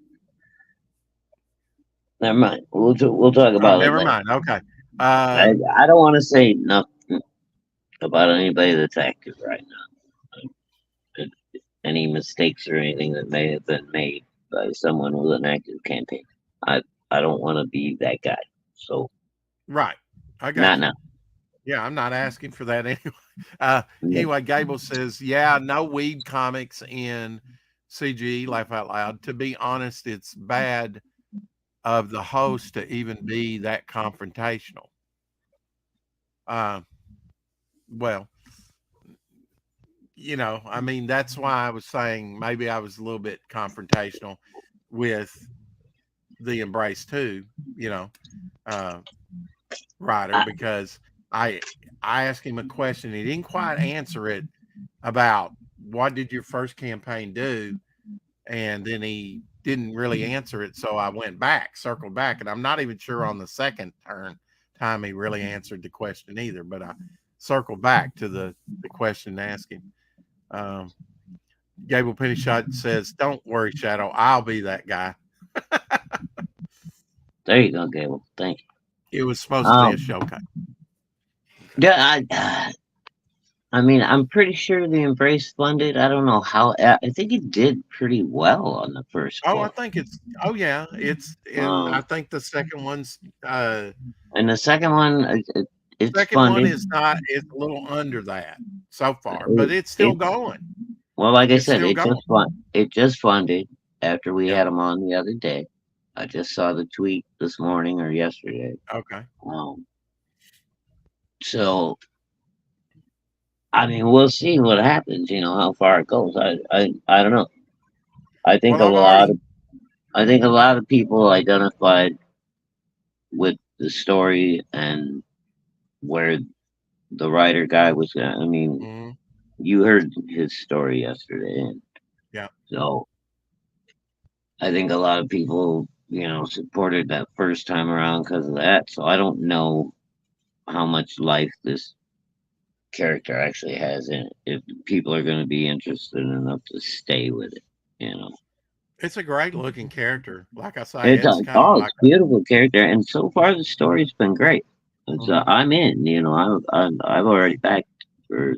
never mind. We'll talk
oh,
about it
never
later.
mind. Okay.
I don't want to say nothing about anybody that's active right now. Any mistakes or anything that may have been made by someone with an active campaign. I I don't want to be that guy. So
right. I
not
got you.
now.
Yeah, I'm not asking for that anyway.
No.
Anyway, Gable says, yeah, no weed comics in CG, laugh out loud. To be honest, it's bad of the host to even be that confrontational. Uh, well, I mean, that's why I was saying maybe I was a little bit confrontational with the Embrace 2, uh, writer,
I,
because I I asked him a question. He didn't quite answer it about what did your first campaign do, and then he didn't really answer it. So I circled back, and I'm not even sure on the second time he really answered the question either. But I circled back to the question asking. Um, Gable Pennyshot says, "Don't worry, Shadow. I'll be that guy."
there you go, Gable. Thank
It was
you.
supposed to be a showcase. Okay.
Yeah, I mean, I'm pretty sure the Embrace funded. I don't know how. I think it did pretty well on the first
Oh, I
book.
think it's. Oh yeah, and I
Um,
think the second one's.
and the second one, it's
Second one
funded.
is not. It's a little under that so far, but
It,
it's still
it
going.
well, like I
It's
said,
still going.
it just funded after we
Yeah.
had them on the other day. I just saw the tweet this morning or yesterday.
Okay.
Um, so I mean, we'll see what happens. You know how far it goes. I don't know. I think
Well,
a lot of I think a lot of people identified with the story and where the writer guy was. I mean,
mhm,
you heard his story yesterday, and
yeah,
so I think a lot of people, supported that first time around because of that. So I don't know how much life this character actually has in it. If people are going to be interested enough to stay with it, you know.
it's a great looking character. Like I say, it's kind of
It's
like.
beautiful character, and so far the story's been great.
Mhm.
I'm in. I've already backed for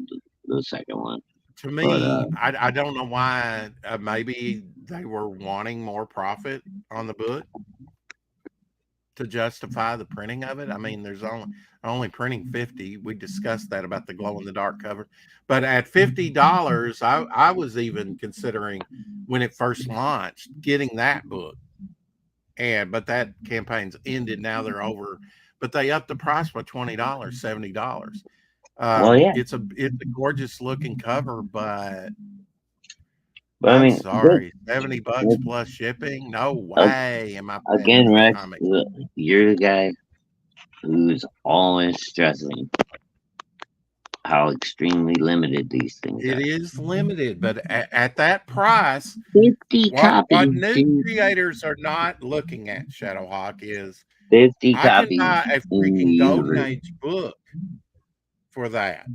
the second one,
To
but
me, I don't know why. Maybe they were wanting more profit on the book. to justify the printing of it. I mean, there's only printing 50. We discussed that about the glow in the dark cover. But at $50, I was even considering when it first launched getting that book. But that campaign's ended now. They're over, but they upped the price by $20, $70.
Well, yeah.
It's a gorgeous looking cover, but
But I
I'm
mean,
sorry, $70 plus shipping. No way am I paying that
again,
for the
Rex,
comic.
you're the guy who's always stressing how extremely limited these things
It
are.
is limited, but at that price,
50
what
copies,
new
dude.
creators are not looking at, Shadowhawk, is
50
I can
copies
buy a
in the
freaking Golden
universe.
Age book for that.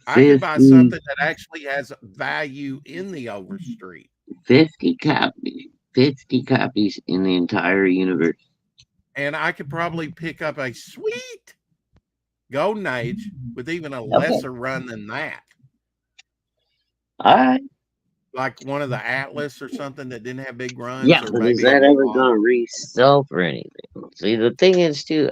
I can buy
50,
something that actually has value in the Overstreet.
50 copies. 50 copies in the entire universe.
And I could probably pick up a sweet Golden Age with even a
Okay.
lesser run than that.
All right.
Like one of the Atlas or something that didn't have big runs.
Yeah,
Or
but is
maybe
that ever going to resell for anything? See, the thing is, too,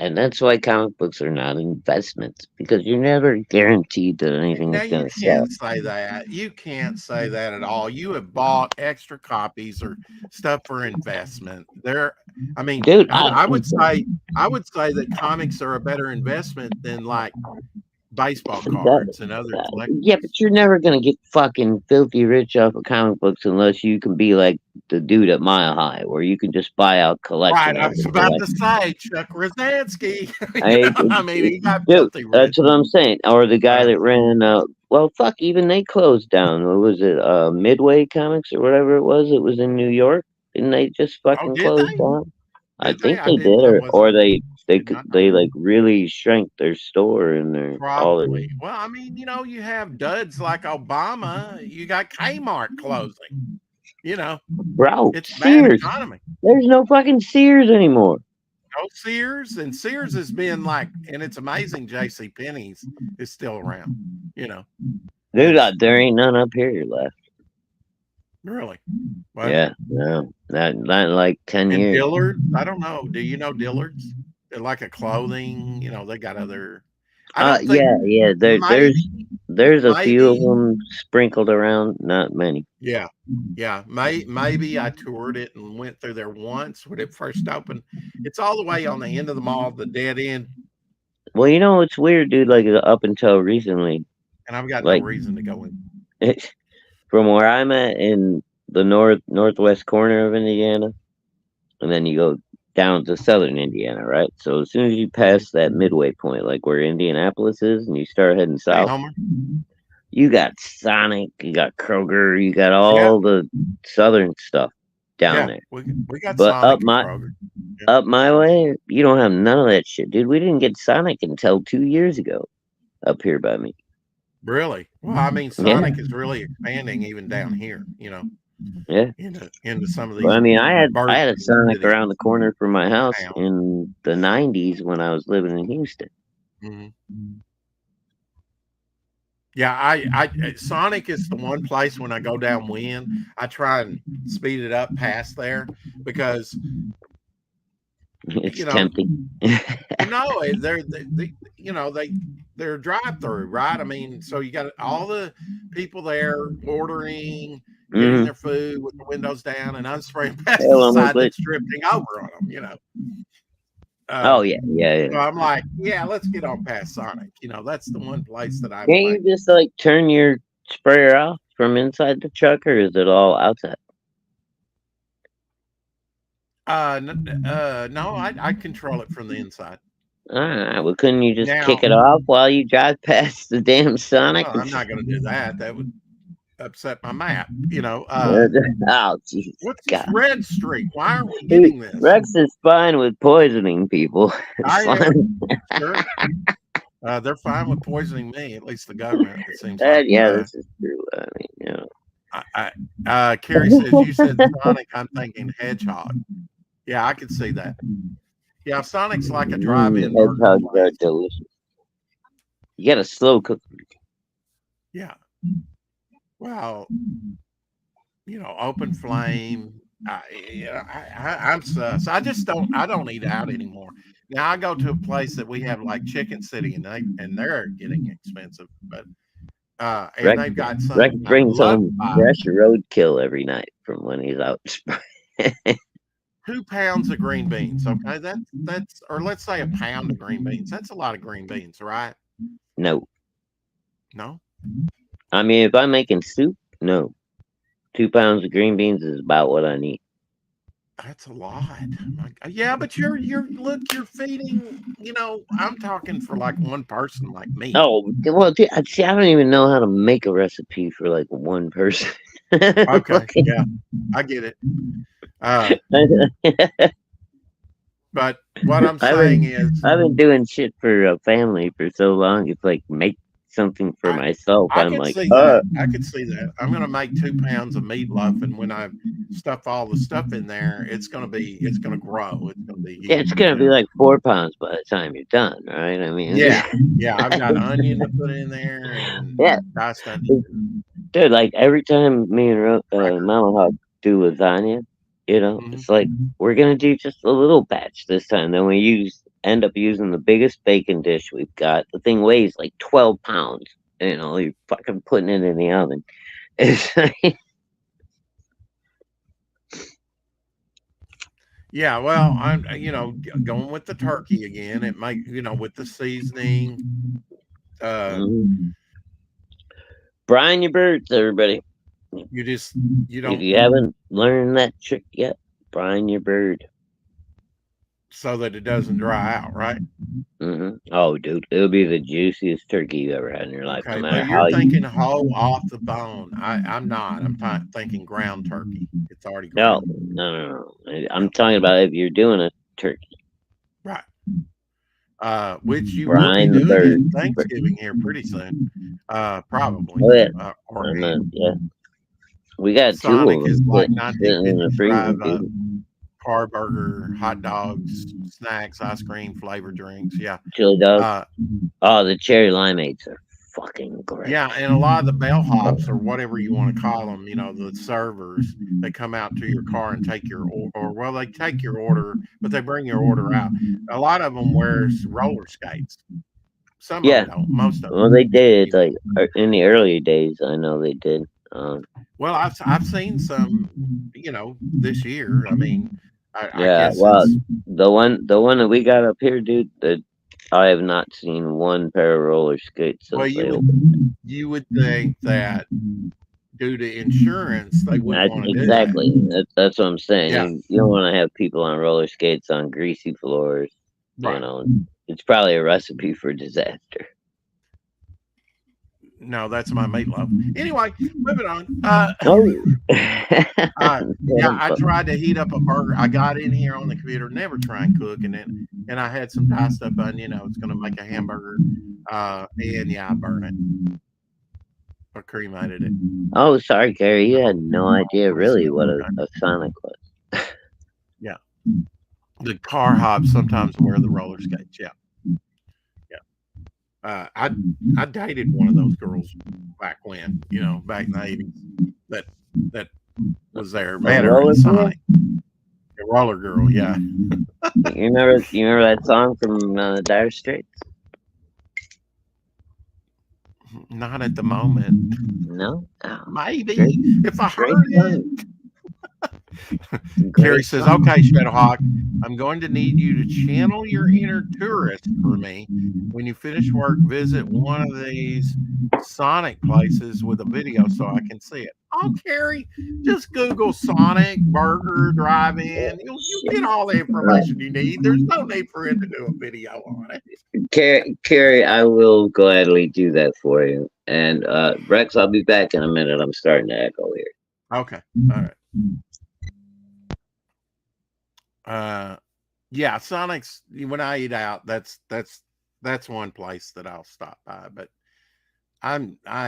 and that's why comic books are not investments, because you're never guaranteed that anything
Now
is
you
going to sell.
can't say that. You can't say that at all. You have bought extra copies or stuff for investment. I mean,
Dude,
I would say that comics are a better investment than like baseball cards and other
yeah, but you're never going to get fucking filthy rich off of comic books unless you can be like the dude at Mile High, where you can just buy out collection.
Right, I was about to say Chuck Rosansky. I mean, he got
dude,
filthy rich.
that's what I'm saying. Or the guy that ran, well, fuck, even they closed down. What was it, Midway Comics or whatever it was? It was in New York. Didn't they just fucking
did
close
they?
down? I
Did
think
I
they
didn't.
did, or
Did not know.
they like really shrank their store and their all their.
Probably. Well, I mean, you have duds like Obama. You got Kmart closing.
Bro,
It's bad
Sears.
economy.
There's no fucking Sears anymore.
No Sears, and Sears has been like, and it's amazing. J.C. Penney's is still around.
Dude, there ain't none up here left.
Really?
What? Yeah, no, not like 10
and
years.
Dillard's, I don't know. Do you know Dillard's? They're like a clothing. They got other. I don't think.
Yeah. There's a few of them sprinkled around. Not many.
Yeah. Maybe I toured it and went through there once when it first opened. It's all the way on the end of the mall, the dead end.
Well, it's weird, dude. Like up until recently,
and I've got no reason to go in.
From where I'm at in the northwest corner of Indiana, and then you go down to southern Indiana, right? So as soon as you pass that midway point, like where Indianapolis is, and you start heading south, you got Sonic, you got Kroger, you got all the southern stuff down there.
We got
but
Sonic and Kroger.
Up my way, you don't have none of that shit, dude. We didn't get Sonic until 2 years ago up here by me.
Really? Well, I mean, Sonic is really expanding even down here,
Yeah.
Into some of these.
Well, I mean, I had a Sonic around the corner from my house in the 90s when I was living in Houston.
Mm-hmm. Yeah, Sonic is the one place when I go down Wynn, I try and speed it up past there because
it's tempting.
They're drive-through, right? I mean, so you got all the people there ordering, getting their food with the windows down, and I'm spraying pesticide that's drifting over on them.
Oh yeah.
So I'm like, let's get on past Sonic. That's the one place that I.
Can't you just like turn your sprayer off from inside the truck, or is it all outside?
No, I control it from the inside.
All right. Well, couldn't you just kick it off while you drive past the damn Sonic?
Well, I'm not going to do that. That would upset my map.
Oh, Jesus.
What's this red streak? Why aren't we getting this?
Rex is fine with poisoning people.
Sure. They're fine with poisoning me. At least the government. It seems like.
This is true. I
mean, Carrie says you said Sonic. I'm thinking Hedgehog. Yeah, I could see that. Yeah, Sonic's like a drive-in.
Hedgehogs are delicious. You got to slow cook them.
Yeah. Well, open flame, I'm sus. I don't eat out anymore. Now I go to a place that we have like Chicken City, and they're getting expensive, but and
Rex,
they've got
Rex
something I
brings
love to
home
buy.
fresh roadkill every night from when he's out.
2 pounds of green beans. Okay, that's or let's say a pound of green beans. That's a lot of green beans, right?
No,
No,
I mean if I'm making soup, no. 2 pounds of green beans is about what I need.
that's a lot. Yeah, but you're feeding. I'm talking for like one person like me.
Oh well, see, I don't even know how to make a recipe for like one person.
Okay, yeah, I get it. Uh, but what I'm saying is,
I've been doing shit for a family for so long. It's like make something for
I
myself.
I
I'm
could
like,
see that. I could see that. I'm gonna make 2 pounds of meatloaf, and when I stuff all the stuff in there, it's gonna grow. It's gonna be
yeah, it's
huge.
gonna be like 4 pounds by the time you're done, right? I mean,
Yeah, yeah. I've got onion to put in there and
yeah,
diced onion,
dude. Like every time me and
crackers.
Mama Hawk do lasagna,
Mhm.
it's like we're gonna do just a little batch this time. Then we end up using the biggest bacon dish we've got. The thing weighs like 12 pounds. You're fucking putting it in the oven. It's like,
Yeah, well, I'm going with the turkey again. It might with the seasoning. Uh,
mm. Brine your birds, everybody.
you just you
If
don't
you haven't learned that trick yet, brine your bird.
so that it doesn't dry out, right?
Oh, dude, it'll be the juiciest turkey you ever had in your life, no
Okay,
matter
but you're
how
thinking
you.
whole off the bone. I'm not. I'm thinking ground turkey. It's already
No,
ground.
no.
Yeah,
I'm talking about if you're doing a turkey,
right. Which you will be
brine the
doing at
bird.
Thanksgiving here pretty soon, probably.
Oh yeah,
Or ham.
yeah. We got two
Sonic
of
is
them
like
sitting in the freezer,
1955.
dude.
Car burger, hot dogs, snacks, ice cream, flavored drinks. Yeah.
Chili dogs.
Uh,
Oh, the cherry limeades are fucking great.
yeah, and a lot of the bellhops or whatever you want to call them, the servers, they come out to your car and take your or well, they take your order, but they bring your order out. A lot of them wears roller skates. Some of them
Yeah,
don't. Most of them
well, they did
do.
like in the early days. I know they did.
Well, I've seen some, this year. I mean, I
Yeah,
guess
well,
it's
the one that we got up here, dude. That I have not seen one pair of roller skates
well,
since they opened.
you would think that due to insurance they wouldn't want to do that.
Exactly. That's what I'm saying.
Yeah,
You don't want to have people on roller skates on greasy floors. You
right.
know, it's probably a recipe for disaster.
No, that's my meatloaf. Anyway, moving on.
Oh,
Yeah, I tried to heat up a burger. I got in here on the computer, never try and cook, and I had some diced up onion. I was going to make a hamburger, and yeah, I burned it. I cremated it.
oh, sorry, Gary. You had no idea
It's
really what
okay.
a Sonic was.
Yeah, the car hops sometimes wear the roller skates. Yeah, yeah. I dated one of those girls back when, back in the 80s. That that was there.
A
Met her in
roller girl?
Sonic. A roller girl. Yeah.
You remember that song from Dire Straits?
Not at the moment.
No. Oh, great,
Maybe if I
great
heard it.
song.
Carrie
Great
says,
song.
"Okay, Shadowhawk, I'm going to need you to channel your inner tourist for me. When you finish work, visit one of these Sonic places with a video so I can see it." Oh, Carrie, just Google Sonic Burger Drive-In. You'll get all the information you need. There's no need for him to do a video on it.
Carrie, I will gladly do that for you. And Rex, I'll be back in a minute. I'm starting to echo here.
Okay, all right. Yeah, Sonic's when I eat out, that's one place that I'll stop by. But I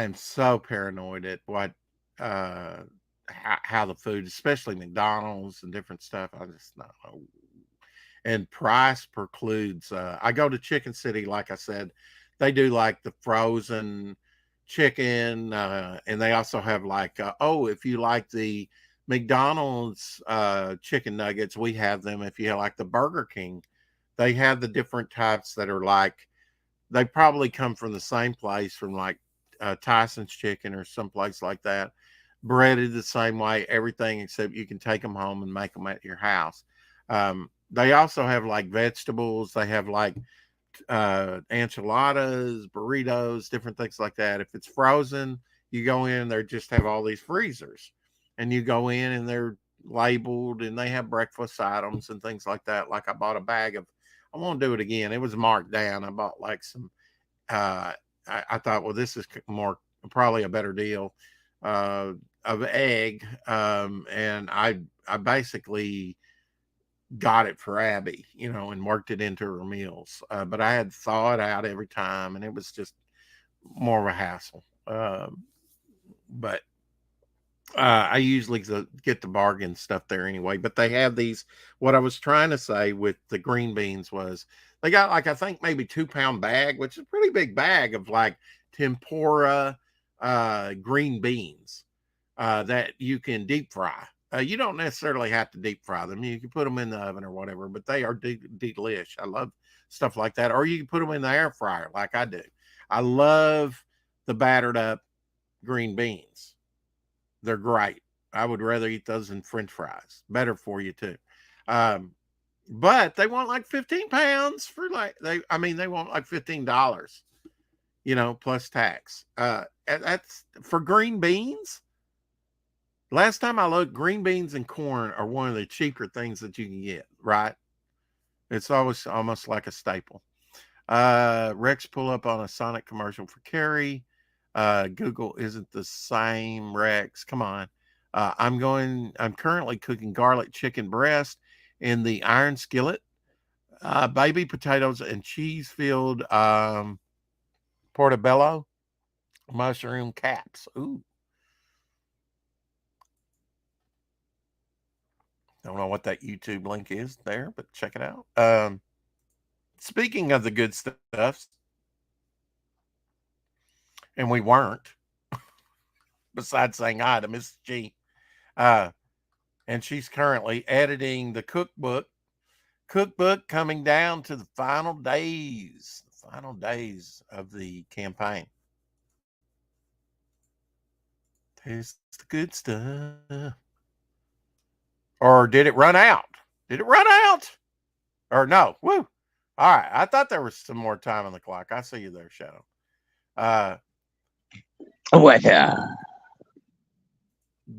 am so paranoid at what how the food, especially McDonald's and different stuff. I just know. And price precludes. I go to Chicken City, like I said, they do like the frozen chicken, and they also have like if you like the McDonald's chicken nuggets, we have them. If you like the Burger King, they have the different types that are like, they probably come from the same place, from like Tyson's Chicken or someplace like that. Breaded the same way, everything except you can take them home and make them at your house. They also have like vegetables. They have like enchiladas, burritos, different things like that. If it's frozen, you go in, they just have all these freezers, and you go in and they're labeled, and they have breakfast items and things like that. Like I bought a bag of, I won't do it again. It was marked down. I bought like some, uh, I thought, well, this is more, probably a better deal, of egg. And I basically got it for Abby, and worked it into her meals. But I had to thaw it out every time, and it was just more of a hassle. But I usually get the bargain stuff there anyway. But they have these. What I was trying to say with the green beans was they got like, I think maybe 2 pound bag, which is a pretty big bag of like tempura green beans that you can deep fry. You don't necessarily have to deep fry them. You can put them in the oven or whatever, but they are delish. I love stuff like that. Or you can put them in the air fryer like I do. I love the battered up green beans. They're great. I would rather eat those than French fries. Better for you too. But they want like 15 pounds for like, they want like $15, plus tax. That's for green beans. Last time I looked, green beans and corn are one of the cheaper things that you can get, right? It's always almost like a staple. Rex pull up on a Sonic commercial for Carrie. Google isn't the same, Rex. Come on. I'm currently cooking garlic chicken breast in the iron skillet, baby potatoes and cheese filled portobello mushroom caps. Ooh. Don't know what that YouTube link is there, but check it out. Speaking of the good stuff, and we weren't, besides saying hi to Mrs. G, and she's currently editing the cookbook coming down to the final days of the campaign. Taste the good stuff. Or did it run out? Or no? Woo. All right. I thought there was some more time on the clock. I see you there, Shadow.
What?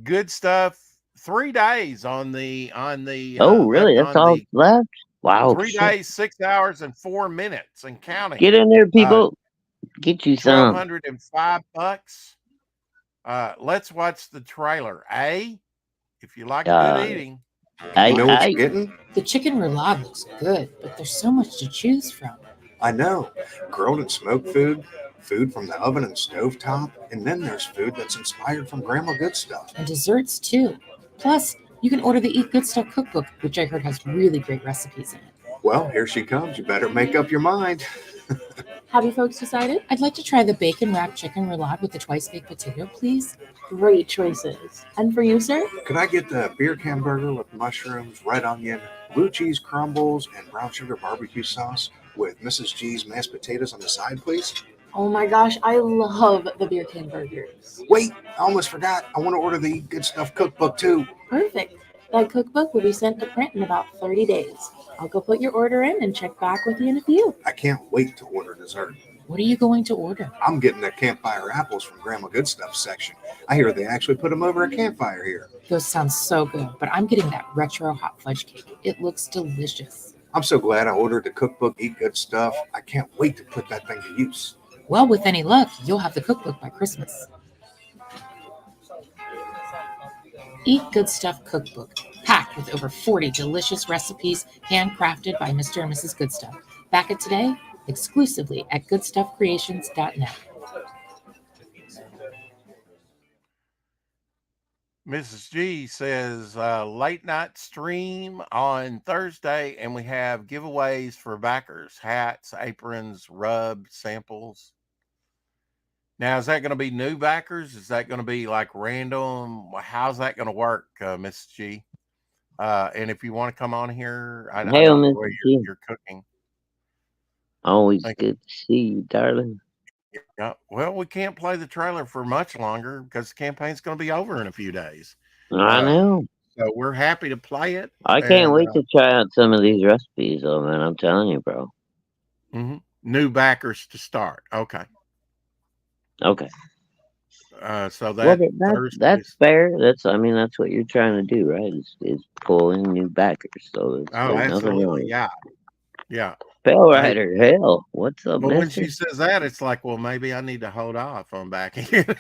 Good stuff. 3 days on the
Oh, really? That's all left? Wow.
3 days, 6 hours, and 4 minutes and counting.
Get in there, people. Get you some.
$1,205. Let's watch the trailer. If you like good eating.
You know what you're getting?
The chicken roulade looks good, but there's so much to choose from.
I know. Grilled and smoked food from the oven and stovetop, and then there's food that's inspired from Grandma Good Stuff.
And desserts, too. Plus, you can order the Eat Good Stuff cookbook, which I heard has really great recipes in it.
Well, here she comes. You better make up your mind.
Have you folks decided? I'd like to try the bacon-wrapped chicken roulade with the twice-baked potato, please.
Great choices. And for you, sir?
Could I get the beer can burger with mushrooms, red onion, blue cheese crumbles, and brown sugar barbecue sauce with Mrs. G's mashed potatoes on the side, please?
Oh my gosh, I love the beer can burgers.
Wait, I almost forgot. I want to order the Eat Good Stuff cookbook, too.
Perfect. That cookbook will be sent to print in about 30 days. I'll go put your order in and check back with you in a few.
I can't wait to order dessert.
What are you going to order?
I'm getting the campfire apples from Grandma Good Stuff section. I hear they actually put them over a campfire here.
Those sound so good, but I'm getting that retro hot fudge cake. It looks delicious.
I'm so glad I ordered the cookbook Eat Good Stuff. I can't wait to put that thing to use.
Well, with any luck, you'll have the cookbook by Christmas. Eat Good Stuff cookbook, packed with over 40 delicious recipes handcrafted by Mr. and Mrs. Good Stuff. Back it today, exclusively at goodstuffcreations.net.
Mrs. G says late night stream on Thursday, and we have giveaways for backers: hats, aprons, rub samples. Now, is that going to be new backers? Is that going to be like random? How's that going to work, Miss G? And if you want to come on here, I
Hey,
don't know
Mr.
where
G.
you're cooking.
Always
Thank
good to see you, darling.
you. Yeah. Well, we can't play the trailer for much longer because the campaign's going to be over in a few days.
I know.
So we're happy to play it.
I can't wait to try out some of these recipes, though, man. I'm telling you, bro.
New backers to start. Okay.
Okay.
So
Well,
that
that's fair. That's what you're trying to do, right? Is pull in new backers. So there's nothing wrong.
absolutely. Yeah. Yeah.
Pale Rider, hell, what's up,
But when
mister?
she says that, it's like, well, maybe I need to hold off on backing it.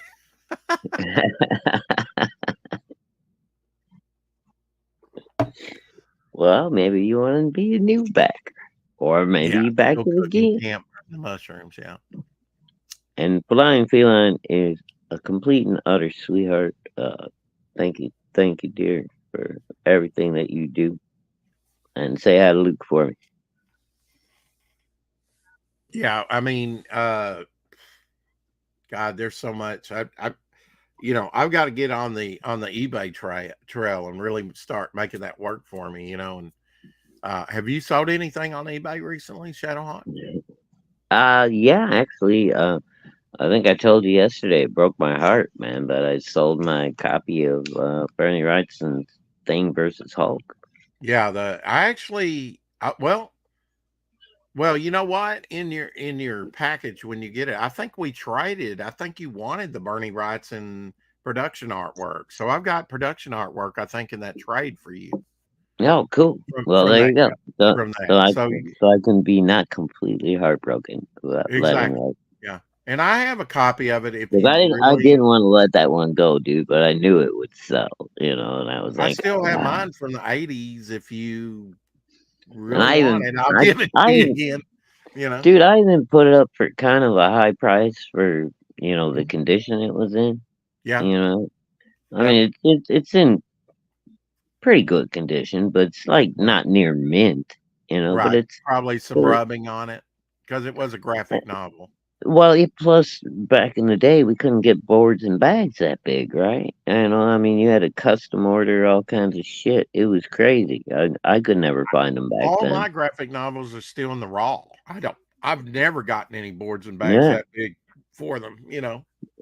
Well, maybe you want to be a new backer, or maybe you back it again.
Camp the mushrooms, yeah.
And Flying Feline is a complete and utter sweetheart. Thank you, dear, for everything that you do. And say hi to Luke for me.
Yeah, I mean, God, there's so much. I've got to get on the eBay trail and really start making that work for me. And have you sold anything on eBay recently, Shadowhawk?
Yeah, actually, I think I told you yesterday. It broke my heart, man. But I sold my copy of Bernie Wrightson's Thing versus Hulk.
Yeah, well, you know what? In your package when you get it, I think we traded. I think you wanted the Bernie Wrightson production artwork, so I've got production artwork. I think in that trade for you.
Oh, cool. Well, there you go. So I can be not completely heartbroken about letting that.
Yeah, and I have a copy of it. If
I didn't want to let that one go, dude, but I knew it would sell. And I was like,
I still have mine from the '80s. If you
really
want it, I'll give it to you again.
Dude, I even put it up for kind of a high price for the condition it was in.
Yeah,
I mean it's in pretty good condition, but it's like not near mint.
Right.
But it's
probably some rubbing on it because it was a graphic novel.
Well, plus back in the day we couldn't get boards and bags that big, right? I mean, you had to custom order all kinds of shit. It was crazy. I could never find them back then.
All my graphic novels are still in the raw. I've never gotten any boards and bags that big for them,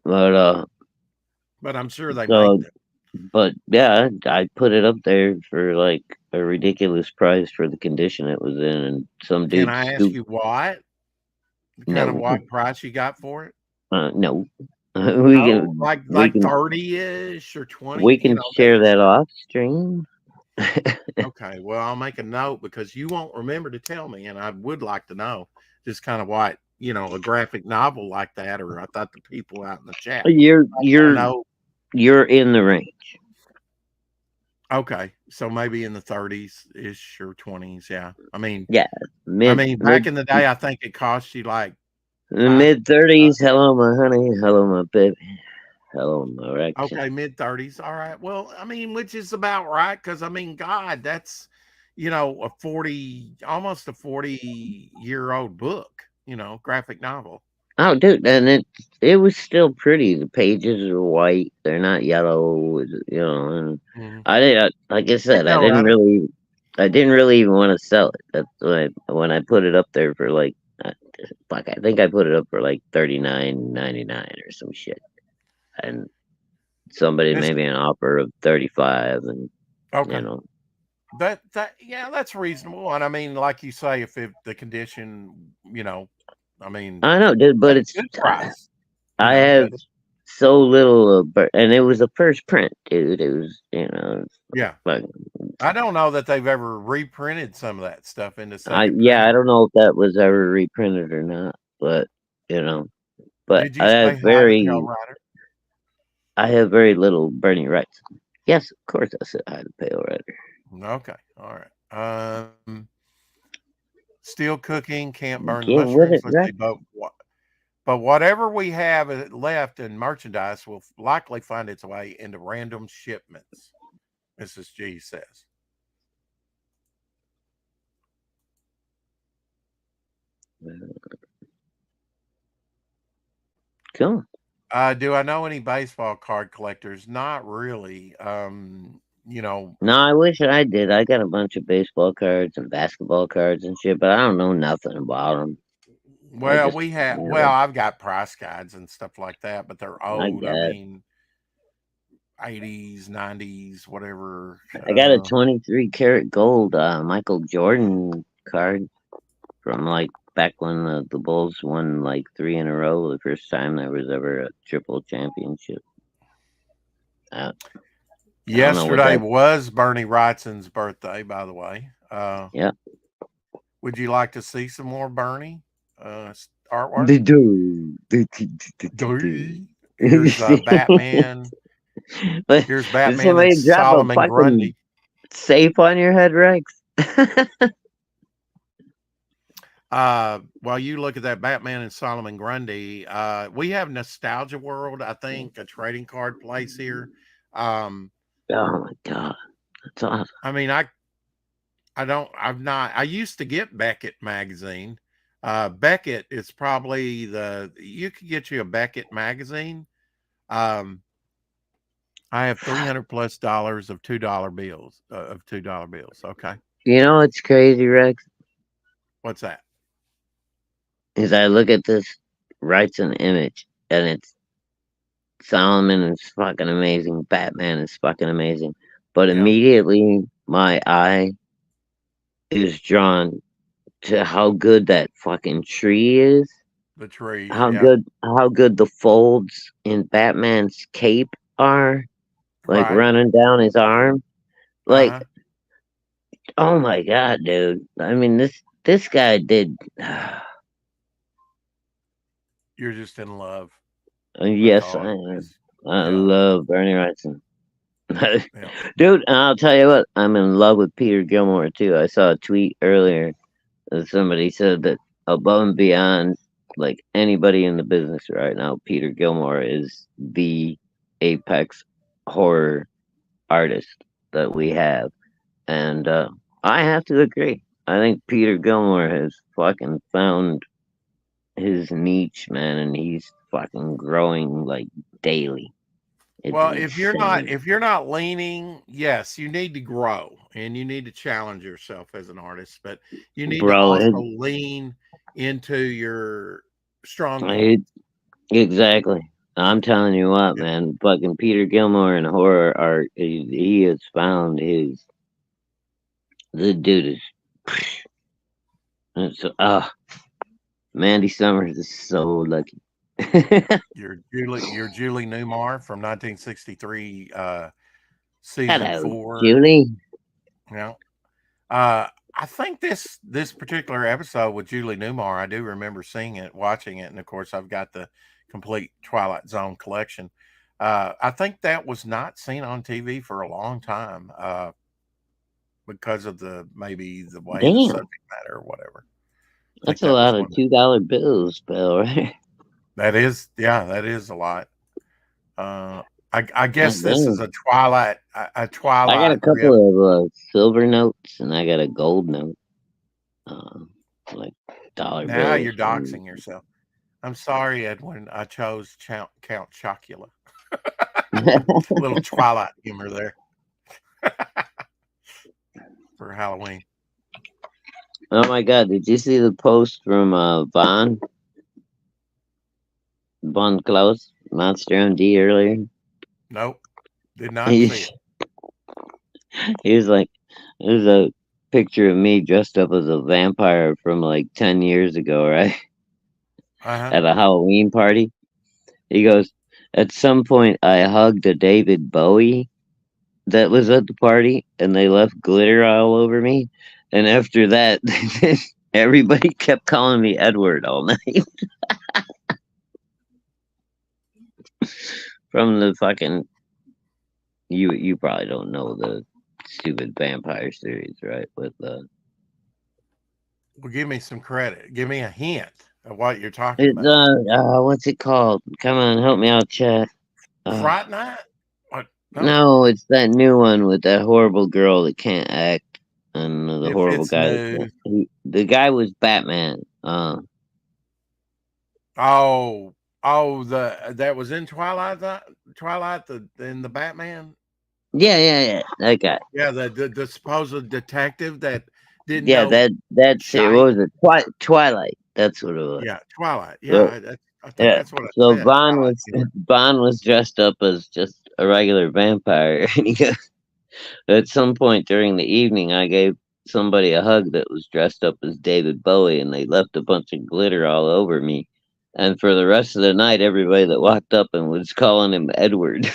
But I'm sure they make them.
But yeah, I put it up there for like a ridiculous price for the condition it was in, and some dude.
Can I ask you what? What price you got for it?
No.
We can like 30-ish or 20.
We can share that off stream.
Okay, well, I'll make a note because you won't remember to tell me, and I would like to know just kind of what a graphic novel like that, or I thought the people out in the chat.
You're in the range.
Okay, so maybe in the 30s ish or 20s, yeah. I mean, back in the day, I think it cost you like
mid 30s. Hello, my honey. Hello, my baby. Hello, my erection.
Okay, mid 30s. All right. Well, I mean, which is about right because I mean, God, that's almost a 40-year-old book. Graphic novel.
Oh, dude, and it was still pretty. The pages are white; they're not yellow. And like I said, I didn't really even want to sell it. That's when I put it up there for like, I think I put it up for like $39.99 or some shit, and somebody made me an offer of $35, and
that's reasonable. And I mean, like you say, if the condition, I mean,
I know, dude, but it's
good price.
I have so little, and it was a first print, dude. It was,
yeah. I don't know that they've ever reprinted some of that stuff into second.
I don't know if that was ever reprinted or not, but but
did you say
I have very little Bernie Wrightson. Yes, of course I said hi to Pale Rider.
Okay, all right. Still cooking, can't burn the mushrooms. Let's see, but whatever we have left in merchandise will likely find its way into random shipments, Mrs. G says.
Cool.
Do I know any baseball card collectors? Not really. You know,
No, I wish I did. I got a bunch of baseball cards and basketball cards and shit, but I don't know nothing about them. I
well,
just,
we have.
you
Well,
know,
I've got price guides and stuff like that, but they're
I
old. I
guess.
mean, 80s, 90s, whatever.
I got a 23 karat gold Michael Jordan card from like back when the Bulls won like 3 in a row, the first time there was ever a triple championship. I don't know what
Yesterday
that.
was Bernie Wrightson's birthday, by the way.
Yeah.
Would you like to see some more Bernie artwork?
The do.
Here's Batman.
But
Here's
did
Batman and
somebody drop a
Solomon
fucking
Grundy.
safe on your head, Rex?
While you look at that Batman and Solomon Grundy, we have Nostalgia World, I think, a trading card place here.
Oh my god, that's awesome.
I mean, I used to get Beckett magazine. Beckett is probably you could get you a Beckett magazine. I have $300+ of $2 bills, Okay.
You know what's crazy, Rex?
What's that?
Is I look at this Wrightson image and it's Solomon is fucking amazing, Batman is fucking amazing, but
Yeah.
immediately my eye is drawn to how good that fucking tree is.
The tree.
How
Yeah.
good the folds in Batman's cape are, like
Right.
running down his arm. Like,
Uh-huh.
oh my god, dude. I mean this guy did
You're just in love.
yes,
all
I
it
am.
is.
I
Yeah.
love Bernie Wrightson.
Yeah.
Dude, and I'll tell you what, I'm in love with Peter Gilmore too. I saw a tweet earlier that somebody said that above and beyond like anybody in the business right now, Peter Gilmore is the apex horror artist that we have. And I have to agree. I think Peter Gilmore has fucking found his niche, man, and he's fucking growing like daily. It's
Well,
insane.
if you're not leaning, yes, you need to grow and you need to challenge yourself as an artist, but you need to
Bro,
also lean into your strong
it,
points.
exactly. I'm telling you what,
Yeah.
man, fucking Peter Gilmore in horror art, he has found his. The dude is. It's, Mandy Summers is so lucky.
You're Julie Newmar from 1963, season
Hello,
4.
Julie.
Yeah. I think this particular episode with Julie Newmar, I do remember seeing it, watching it, and of course I've got the complete Twilight Zone collection. I think that was not seen on TV for a long time, because of maybe the way the
Damn,
subject matter or whatever. I think
that's a
that was
lot of
one.
$2 bills, Bill, right?
That is a lot. I guess
God
this is
damn.
a Twilight
I got a
grip.
couple of silver notes and I got a gold note. Like dollar
Now
bills.
you're doxing yourself. I'm sorry, Edwin. I chose Count Chocula. Little Twilight humor there for Halloween.
Oh my god, did you see the post from Von Klaus, Monster MD earlier?
Nope, did not see it.
He was like, there's a picture of me dressed up as a vampire from like 10 years ago, right? At a Halloween party. He goes, at some point I hugged a David Bowie that was at the party and they left glitter all over me. And after that, everybody kept calling me Edward all night. From the fucking, you probably don't know the stupid vampire series, right? With
Well, give me some credit. Give me a hint of what you're talking
it's
about.
what's it called? Come on, help me out, chat.
Fright Night? What?
No, it's that new one with that horrible girl that can't act, and the
If
horrible
it's
guy.
new.
The guy was Batman.
Oh, Oh, that was in Twilight, in the Batman.
Yeah. That guy.
Yeah, the supposed detective that didn't
Yeah,
know
that's it.
shite.
What was it? Twilight. That's what it was.
Yeah, Twilight. Yeah,
So,
I think
yeah.
that's what I
So
said. Twilight. Yeah.
Bond was dressed up as just a regular vampire, and he goes, at some point during the evening, I gave somebody a hug that was dressed up as David Bowie, and they left a bunch of glitter all over me. And for the rest of the night, everybody that walked up and was calling him Edward.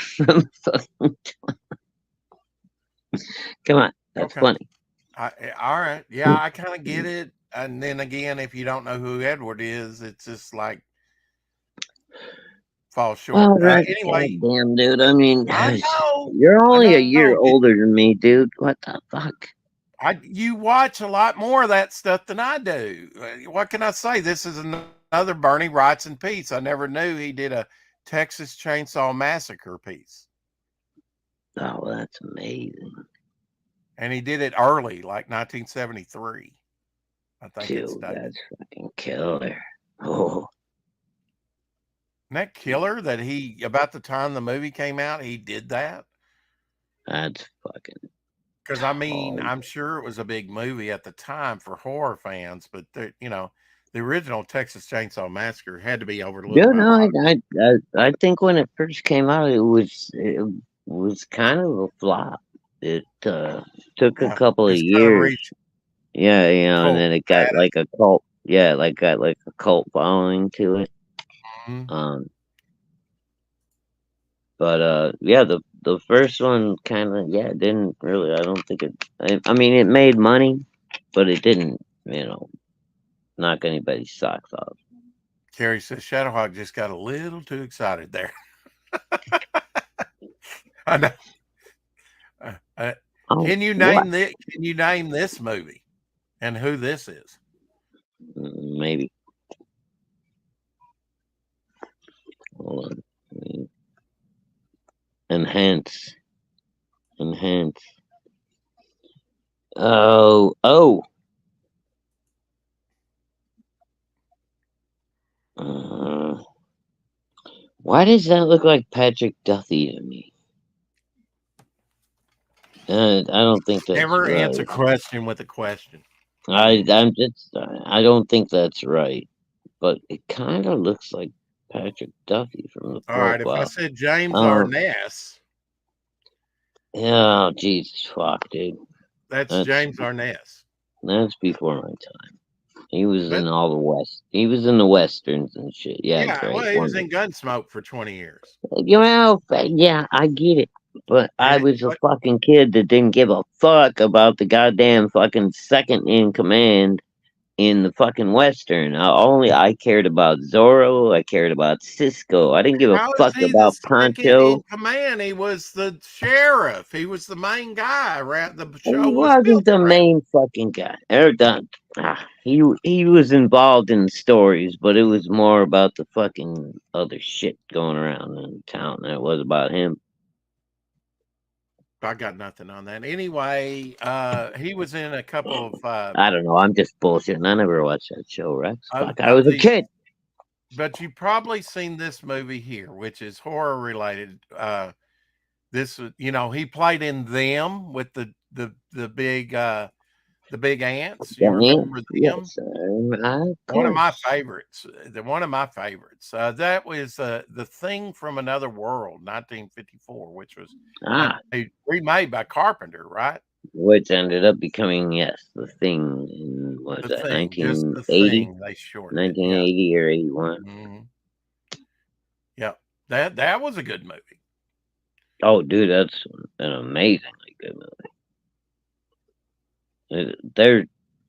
Come on, that's
Okay.
funny.
All right. Yeah, I kind of get it. And then again, if you don't know who Edward is, it's just like fall short.
Well, right,
Anyway,
goddamn, dude. I mean,
I know.
you're only a year
know.
older than me, dude. What the fuck?
You watch a lot more of that stuff than I do. What can I say? This is another Bernie Wrightson piece. I never knew he did a Texas Chainsaw Massacre piece.
Oh, that's amazing.
And he did it early, like 1973. I think
Dude,
it's
that's fucking killer. Oh,
Isn't that killer that about the time the movie came out, he did that?
that's fucking.
Because I mean,
Oh,
I'm sure it was a big movie at the time for horror fans, but the original Texas Chainsaw Massacre had to be overlooked.
dude,
By
no,
a lot of
I think when it first came out, it was kind of a flop. It took a couple of
it's kind of
years. Yeah, and
cult
then it got
status.
like a cult. Yeah, got like a cult following to it.
Mhm.
But yeah, the first one kind of didn't really. I don't think it. I mean, it made money, but it didn't. Knock anybody's socks off.
Carrie says Shadowhawk just got a little too excited there. I know. Can you name this? Can you name this movie and who this is?
Maybe. Hold on. Enhance. Oh. Why does that look like Patrick Duffy to me? I don't think that's
Never
right.
answer question with a question.
I don't think that's right, but it kind of looks like Patrick Duffy from the
All right, if I said James Arness,
yeah, Jesus fuck, dude.
That's James Arness.
That's before my time. He was in all the West. He was in the Westerns and shit. Yeah, great.
Well, he was in Gunsmoke for 20 years.
Yeah, I get it. But I was a fucking kid that didn't give a fuck about the goddamn fucking second in command in the fucking Western. I cared about Zorro. I cared about Cisco. I didn't give a fuck about Poncho.
In command, he was the sheriff. He was the main guy. The show
He wasn't the main fucking guy. He was involved in stories, but it was more about the fucking other shit going around in town than it was about him.
I got nothing on that. Anyway, he was in a couple of.
I don't know. I'm just bullshitting. I never watched that show, Rex. Fuck, I was a kid.
But you've probably seen this movie here, which is horror related. He played in Them with the big ants. You remember them?
Yes,
one of my favorites. One of my favorites. That was The Thing from Another World, 1954, which was remade by Carpenter, right?
Which ended up becoming The Thing in 1980? 1980 or 81.
Mm-hmm. Yeah, that was a good movie.
Oh, dude, that's an amazingly good movie.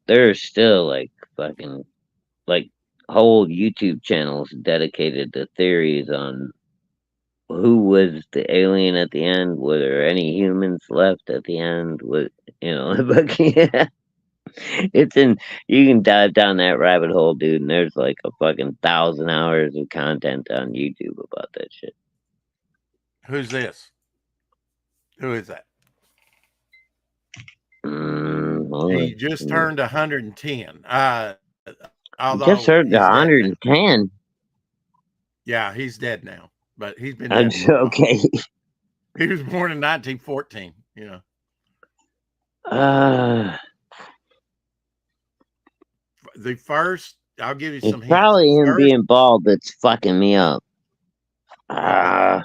There's still like fucking whole YouTube channels dedicated to theories on who was the alien at the end. Were there any humans left at the end? It's you can dive down that rabbit hole, dude, and there's like a fucking 1,000 hours of content on YouTube about that shit.
Who's this? Who is that? He just turned 110.
Just turned 110.
Yeah, he's dead now, but he's been
I'm
dead.
sure. Okay.
He was born in 1914. You know, the first. I'll give you
it's
some hints.
probably him
First,
being bald that's fucking me up.
well,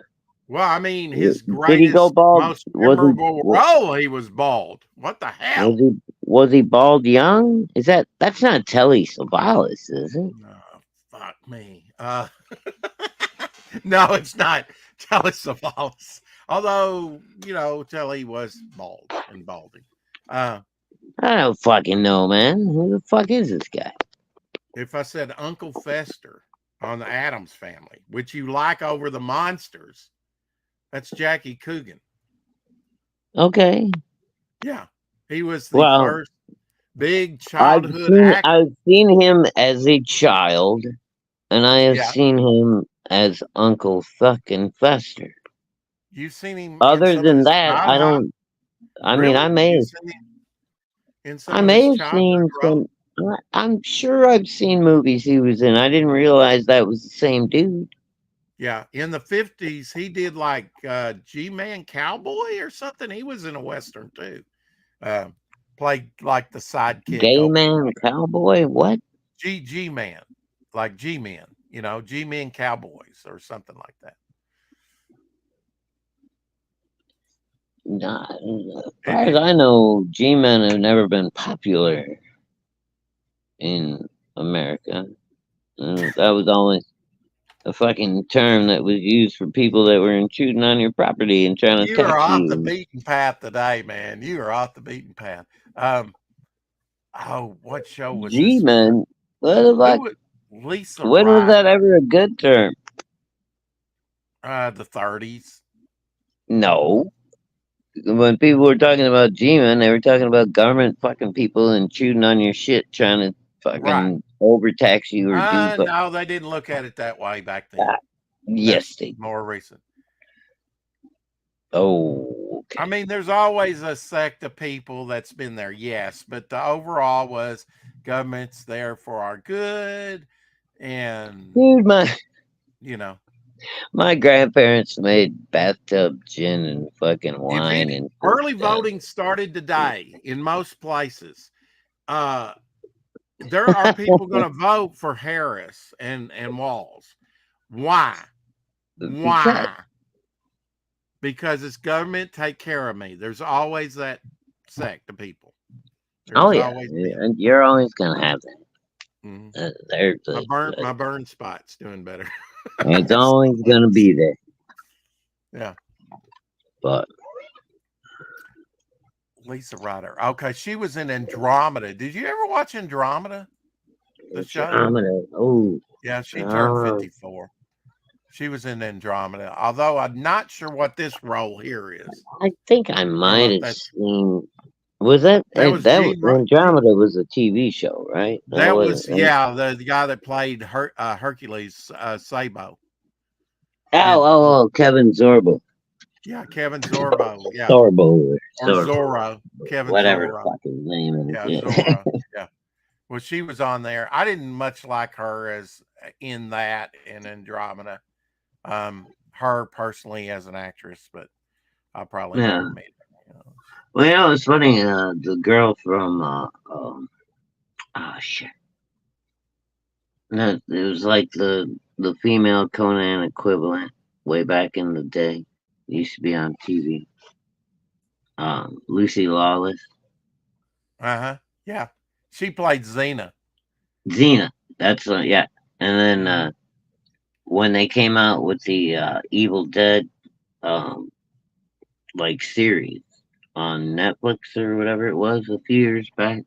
I mean, his
Did he go
greatest,
bald?
most memorable role, he was bald. What the hell?
Was he bald young? That's not Telly Savalas, is it?
No, fuck me. No, it's not Telly Savalas. Although, you know, Telly was bald and balding.
I don't fucking know, man. Who the fuck is this guy?
If I said Uncle Fester on the Addams Family, which you like over the Monsters, that's Jackie Coogan.
Okay.
Yeah. He was the first big childhood actor.
I've seen him as a child, and I have seen him as Uncle fucking Fester.
You've seen him.
Other than that, I don't. I mean, I may have seen some. I'm sure I've seen movies he was in. I didn't realize that was the same dude.
Yeah, in the 50s, he did like G-Man Cowboy or something. He was in a Western too. Played like the sidekick.
Gay Man Cowboy? What?
G-Man. Like G-Men. You know, G-Men Cowboys or something like that.
Nah, as far as I know, G-Men have never been popular in America. That was always a fucking term that was used for people that were intruding on your property and trying to
You are
attack
off
you.
the beaten path today, man. You are off the beaten path. What show was
G-Men? What the fuck?
Lisa
When was
Wright.
that ever a good term?
The 30s.
No. When people were talking about G-Men, they were talking about government fucking people intruding on your shit, trying to fucking overtax you or do.
No, they didn't look at it that way back then.
Yes, they did.
More recent.
Oh, okay.
I mean, there's always a sect of people that's been there, yes, but the overall was government's there for our good, and
dude, my grandparents made bathtub gin and fucking wine and
early voting started today in most places. There are people going to vote for Harris and Walls. Why? Because it's government take care of me. There's always that sect of people.
And you're always gonna have that.
Mm-hmm. My burn spot's doing better.
It's always gonna be there.
Yeah.
But
Lisa Ryder. Okay, she was in Andromeda. Did you ever watch Andromeda? The show?
Andromeda. Oh.
Yeah, she turned 54. She was in Andromeda, although I'm not sure what this role here is.
I think I might have seen. Was that Andromeda was a TV show, right?
That was the guy that played Hercules, Sabo.
Oh, Kevin Sorbo.
Yeah, Kevin Sorbo. Yeah,
Sorbo.
Zorro. Kevin
whatever
Zorro.
Fucking name is.
Yeah, Zorro. Yeah. Well, she was on there. I didn't much like her as in that in Andromeda. Her personally as an actress, but I probably never made her. You know.
Well, it's funny. The girl from shit. No, it was like the female Conan equivalent way back in the day. It used to be on TV. Lucy Lawless.
Yeah, she played Xena.
That's yeah. And then when they came out with the Evil Dead like series on Netflix or whatever it was a few years back,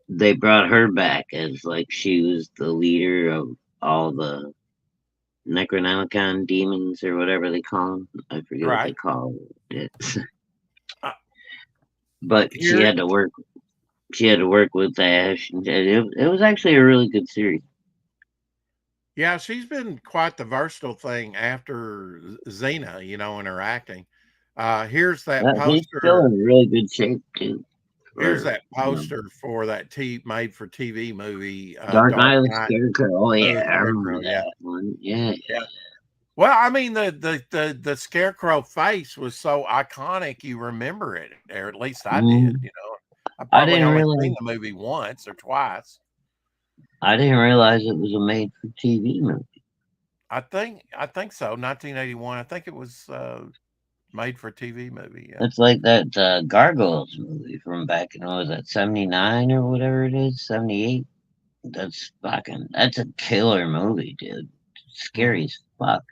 they brought her back as like she was the leader of all the Necronomicon demons or whatever they call them. I forget what they call it. But she had to work. She had to work with Ash. It was actually a really good series.
Yeah, she's been quite the versatile thing after Xena, you know, in her acting. Here's that poster.
He's still in really good shape too.
Here's
or
that
you know,
poster for that made for TV movie,
Dark
Dark
Knight of the
Knight
Scarecrow. Oh
of the
yeah, I remember
Scarecrow. Yeah,
that one. Yeah.
yeah. Well, I mean, the Scarecrow face was so iconic. You remember it, or at least I did.
Mhm.
You know, I
I
probably
didn't
only
realize.
seen the movie once or twice.
I didn't realize it was a made-for-TV movie.
I think so. 1981. I think it was made for TV movie. Yeah.
It's like that Gargoyles movie from back in, what was that, 79 or whatever it is, 78? That's a killer movie, dude. Scary as fuck.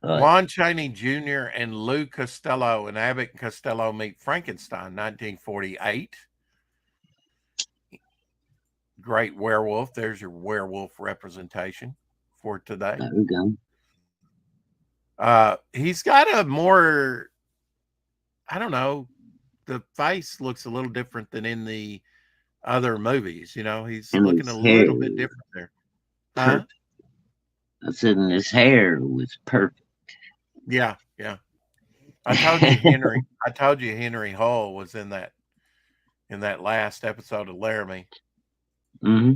But
Lon Chaney Jr. and Lou Costello and Abbott and Costello meet Frankenstein, 1948. Great werewolf. There's your werewolf representation for today.
there we go.
He's got a more, I don't know, the face looks a little different than in the other movies. You know, he's
And
looking
his
a
hair
little bit
was
different there.
perfect. I said, and his hair was perfect.
Yeah, yeah. I told you Henry. I told you Henry Hull was in that last episode of Laramie.
Hmm.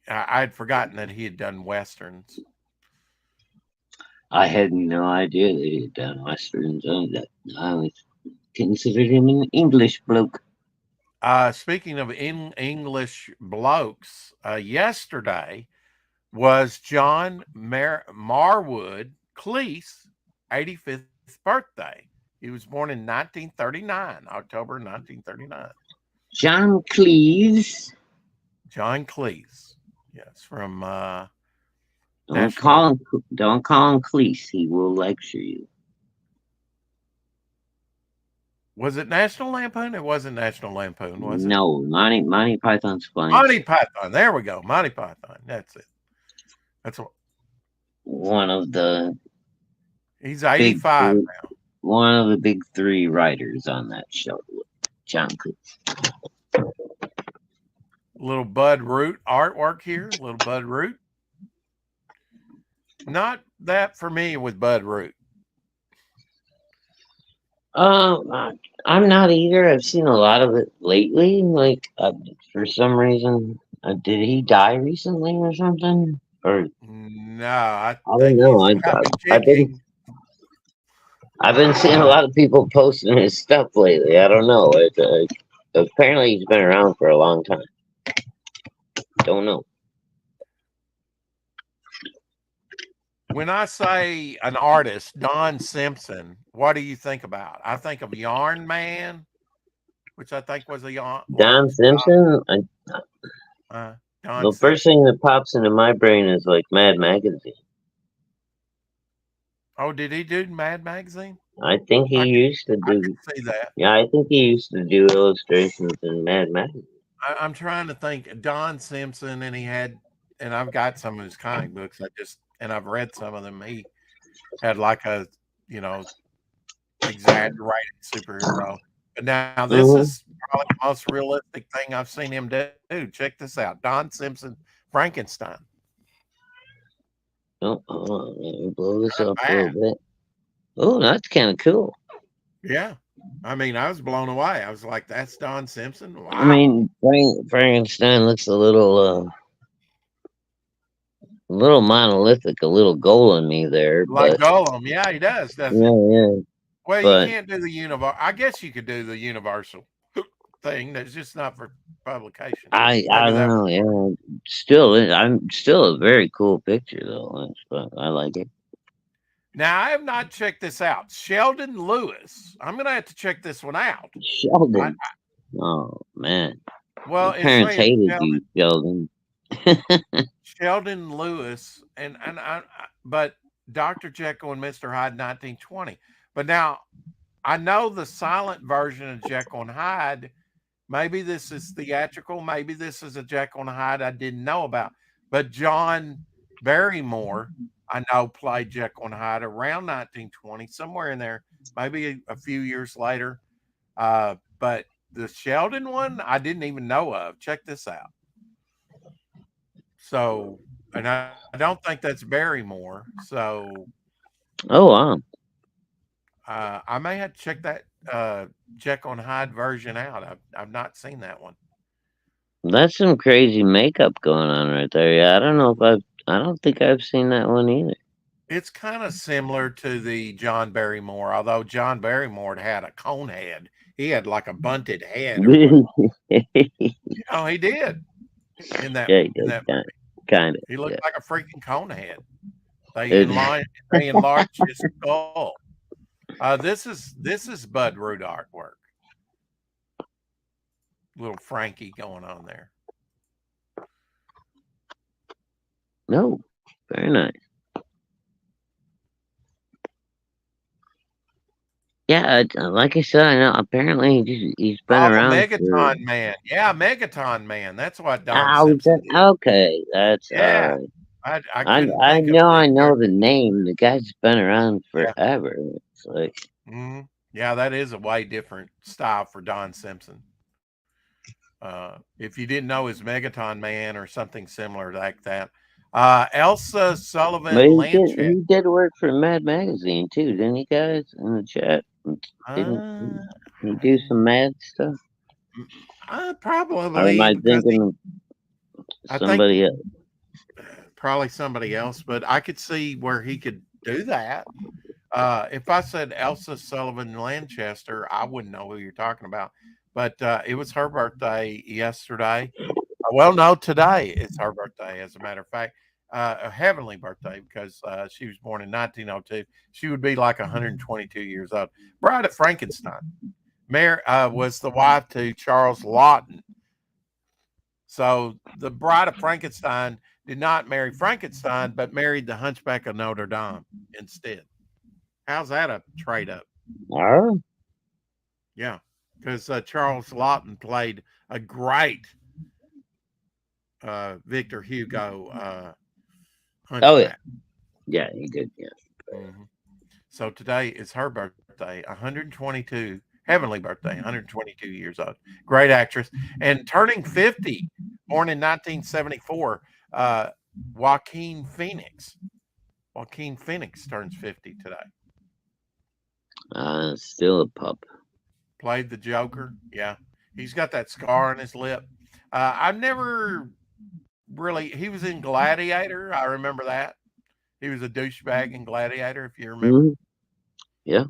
I'd forgotten that he had done westerns.
I had no idea they had done westerns on that. I was considered him an English bloke.
Speaking of English blokes, yesterday was John Marwood Cleese' 85th birthday. He was born in 1939, October 1939.
John Cleese.
John Cleese, yes, from
Don't
National.
call him Cleese. He will lecture you.
Was it National Lampoon? It wasn't National Lampoon, was it?
No, Monty Python's Flying
Monty
Circus.
Python. There we go. Monty Python. That's it. That's what.
One of the
He's
big
85
three,
now.
one of the big three writers on that show, John Cleese.
Little Bud Root artwork here. Little Bud Root. Not that familiar with Bud Root.
I'm not either. I've seen a lot of it lately. Like, for some reason, did he die recently or something? Or
No, I
I don't
think
know.
he's probably
I've been seeing a lot of people posting his stuff lately. I don't know. Apparently he's been around for a long time. Don't know.
When I say an artist, Don Simpson, what do you think about? I think of Yarn Man, which I think was a yarn.
Don Simpson.
Don
The
Simpson.
first thing that pops into my brain is like Mad Magazine.
Oh, did he do Mad Magazine?
I think he used to
I
do.
can see that.
Yeah, I think he used to do illustrations in Mad Magazine.
I'm trying to think. Don Simpson, and I've got some of his comic books. And I've read some of them. He had like a, exaggerated superhero. But now this is probably the most realistic thing I've seen him do. Check this out. Don Simpson, Frankenstein.
Oh, hold on. Let me blow this
Not
up a
bad.
little bit. Oh, that's kind of cool.
Yeah. I mean, I was blown away. I was like, that's Don Simpson? Wow.
I mean, Frankenstein looks a little monolithic, a little golem me there.
Like
But
Golem. Yeah, he does, doesn't he?
yeah.
Well,
But
you can't do the universal. I guess you could do the universal thing. That's just not for publication.
I
Maybe
don't know. Yeah, I'm still a very cool picture though. But I like it.
Now, I have not checked this out. Sheldon Lewis. I'm going to have to check this one out.
Sheldon. Oh man.
Well,
Your parents hated
Sheldon,
you, Sheldon.
Sheldon Lewis, but Dr. Jekyll and Mr. Hyde, 1920. But now, I know the silent version of Jekyll and Hyde. Maybe this is theatrical. Maybe this is a Jekyll and Hyde I didn't know about. But John Barrymore, I know, played Jekyll and Hyde around 1920, somewhere in there, maybe a few years later. But the Sheldon one, I didn't even know of. Check this out. So, and I don't think that's Barrymore. So,
Oh wow.
I may have to check that Jekyll and Hyde version out. I've not seen that one.
That's some crazy makeup going on right there. Yeah, I don't know if I don't think I've seen that one either.
It's kind of similar to the John Barrymore, although John Barrymore had a cone head. He had like a bunted head. Or what. He did in that
Yeah,
movie.
kind of.
He looked
Yeah.
like a freaking cone head. They enlarged his skull. This is Bud Root artwork. Little Frankie going on there.
No, very nice. Yeah, like I said, I know. Apparently, he's been around.
Megaton Man. Yeah, Megaton Man. That's what Don
Oh,
Simpson did.
okay. That's
Yeah.
I
think of
know the name. The guy's been around forever. Yeah. It's like,
yeah, that is a way different style for Don Simpson. If you didn't know his Megaton Man or something similar like that. Elsa Sullivan Lanchester.
He did work for Mad Magazine too, didn't he, guys? In the chat, didn't he do some Mad stuff?
Probably.
Or am I thinking somebody else?
Probably somebody else, but I could see where he could do that. If I said Elsa Sullivan Lanchester, I wouldn't know who you're talking about. But it was her birthday yesterday. Well, no, today it's her birthday, as a matter of fact. A heavenly birthday, because she was born in 1902. She would be like 122 years old. Bride of Frankenstein. Mary was the wife to Charles Laughton. So the Bride of Frankenstein did not marry Frankenstein, but married the Hunchback of Notre Dame instead. How's that a trade up? Yeah, because Charles Laughton played a great Victor Hugo Hunchback.
Oh yeah, he did. Yeah.
Mm-hmm. So today is her birthday, 122, heavenly birthday, 122 years old. Great actress, and turning 50, born in 1974. Joaquin Phoenix. Joaquin Phoenix turns 50 today.
Still a pup.
Played the Joker. Yeah, he's got that scar on his lip. I've never really. He was in Gladiator. I remember that. He was a douchebag in Gladiator, if you remember.
Mm-hmm. Yeah.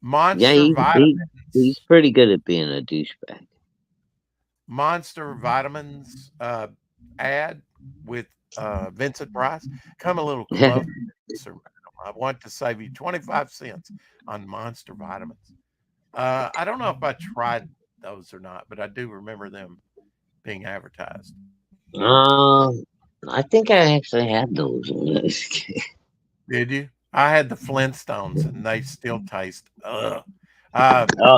Monster Vitamins.
He's pretty good at being a douchebag.
Monster Vitamins ad with Vincent Price. Come a little closer. I want to save you 25 cents on Monster Vitamins. I don't know if I tried those or not, but I do remember them being advertised.
I think I actually had those.
Did you? I had the Flintstones, and they still taste.
Oh,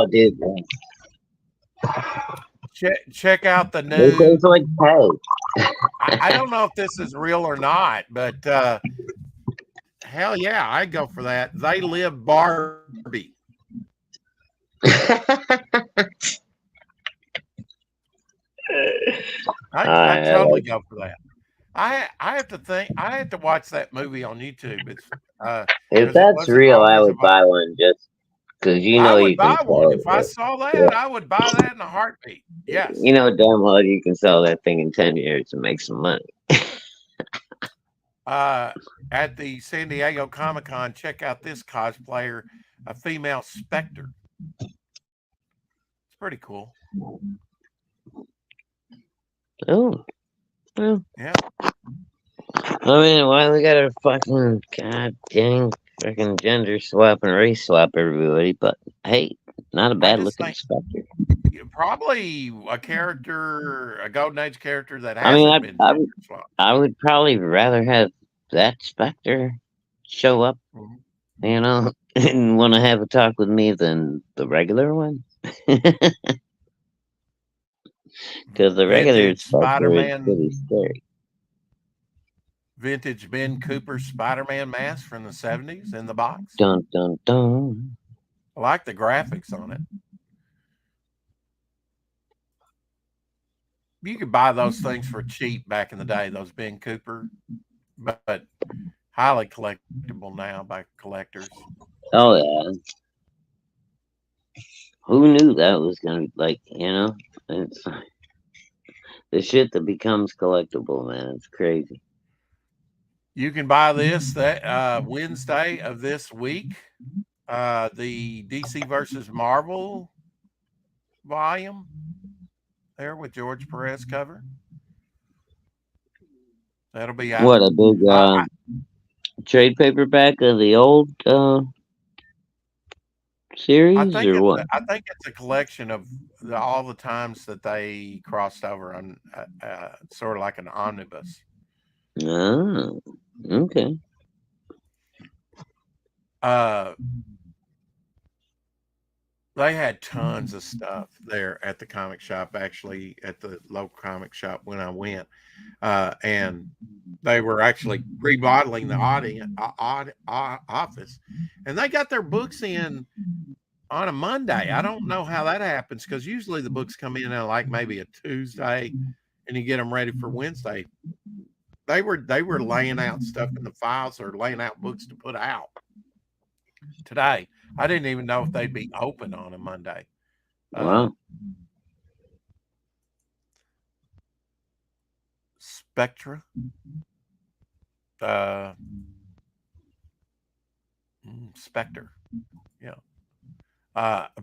dude.
Check out the new.
It tastes like pay.
I don't know if this is real or not, but hell yeah, I'd go for that. They Live Barbie. I totally go for that. I have to think. I have to watch that movie on YouTube.
If that's real, I would buy one just because
I would buy one. If I saw that, I would buy that in a heartbeat. Yes.
You know damn well you can sell that thing in 10 years and make some money.
At the San Diego Comic-Con, check out this cosplayer, a female Spectre. It's pretty cool.
Oh. Well,
yeah.
I mean, why we gotta fucking god dang freaking gender swap and race swap everybody? But hey, not a bad looking Spectre.
Probably a character, a Golden Age character that hasn't been gender swapped.
I would probably rather have that Spectre show up, you know, and want to have a talk with me than the regular one. Because the regular Spider-Man is pretty scary.
Vintage Ben Cooper Spider-Man mask from the 70s in the box.
Dun, dun, dun.
I like the graphics on it. You could buy those things for cheap back in the day, those Ben Cooper, but highly collectible now by collectors.
Oh yeah. Who knew that was gonna it's the shit that becomes collectible, man. It's crazy.
You can buy this that Wednesday of this week. The DC versus Marvel volume there with George Perez cover. That'll be out.
What a big trade paperback of the old series or what?
I think it's a collection of all the times that they crossed over on sort of like an omnibus.
Oh, okay.
They had tons of stuff there at the comic shop, actually at the local comic shop when I went. And they were actually remodeling the office, and they got their books in on a Monday. I don't know how that happens because usually the books come in on like maybe a Tuesday, and you get them ready for Wednesday. They were laying out stuff in the files or laying out books to put out today. I didn't even know if they'd be open on a Monday.
Wow.
Spectra. Spectre. Yeah.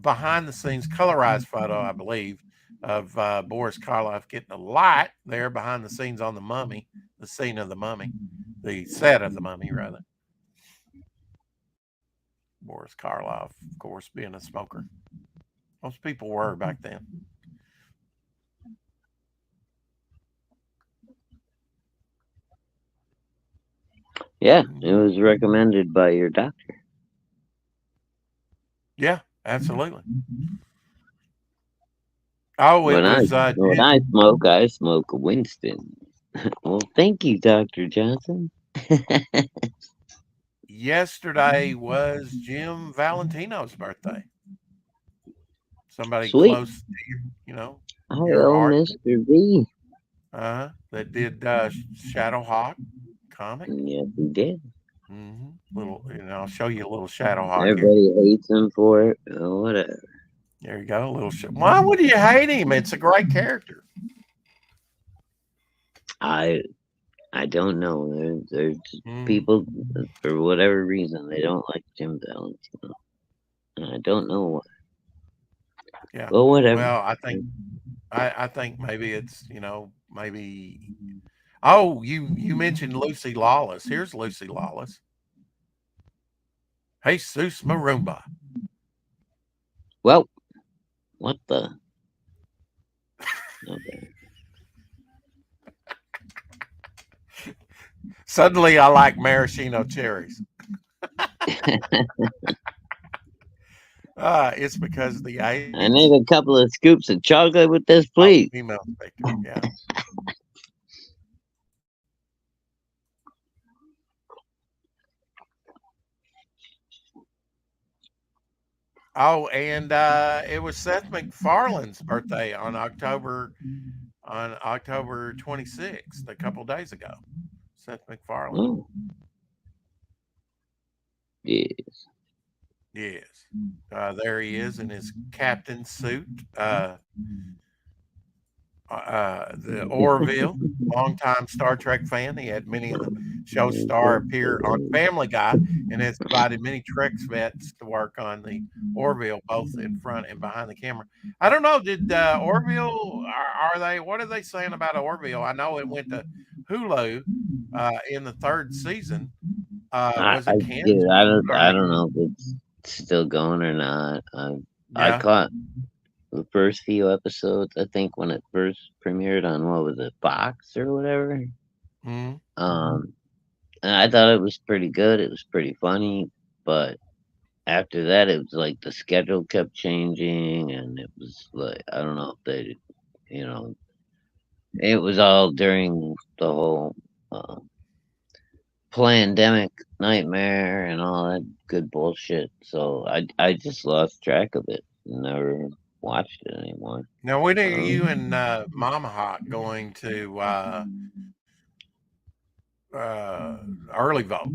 Behind the scenes colorized photo, I believe, of Boris Karloff getting a light there behind the scenes on the Mummy, the scene of the Mummy, the set of the Mummy, rather. Boris Karloff, of course, being a smoker. Most people were back then.
Yeah, it was recommended by your doctor.
Yeah, absolutely. Oh, it
when
was.
when I smoke Winston. Well, thank you, Dr. Johnson.
Yesterday was Jim Valentino's birthday. Somebody
Sweet.
close to
Hello,
your heart.
Mr. V.
That did Shadowhawk comic.
Yes, he did.
Little, I'll show you a little Shadowhawk.
Everybody hates him for it. Oh, whatever.
There you go, a little. Why would you hate him? It's a great character.
I don't know. There's people for whatever reason they don't like Jim Valentino. I don't know why.
Yeah.
Well, whatever.
Well, I think maybe it's maybe. Oh, you mentioned Lucy Lawless. Here's Lucy Lawless. Hey, Jesus Marumba.
Well, what the? Okay.
Suddenly, I like maraschino cherries. It's because of the age.
I need a couple of scoops of chocolate with this, please.
Female spectrum, yeah. Oh, and it was Seth MacFarlane's birthday on October 26th, a couple days ago. Seth MacFarlane.
Oh. Yes.
Yes. There he is in his captain suit. The Orville, longtime Star Trek fan. He had many of the show star appear on Family Guy and has provided many Trek vets to work on the Orville, both in front and behind the camera. I don't know. Did Orville, what are they saying about Orville? I know it went to Hulu in the third season. Was it canceled?
I don't know if it's still going or not.
Yeah.
I caught the first few episodes, I think, when it first premiered on, what was it, Fox or whatever.
Mm-hmm.
And I thought it was pretty good. It was pretty funny, but after that, it was like the schedule kept changing, and it was like, I don't know if they, it was all during the whole pandemic nightmare and all that good bullshit. So I just lost track of it. Never watched it anymore.
Now, when are you and Mama Hawk going to early vote?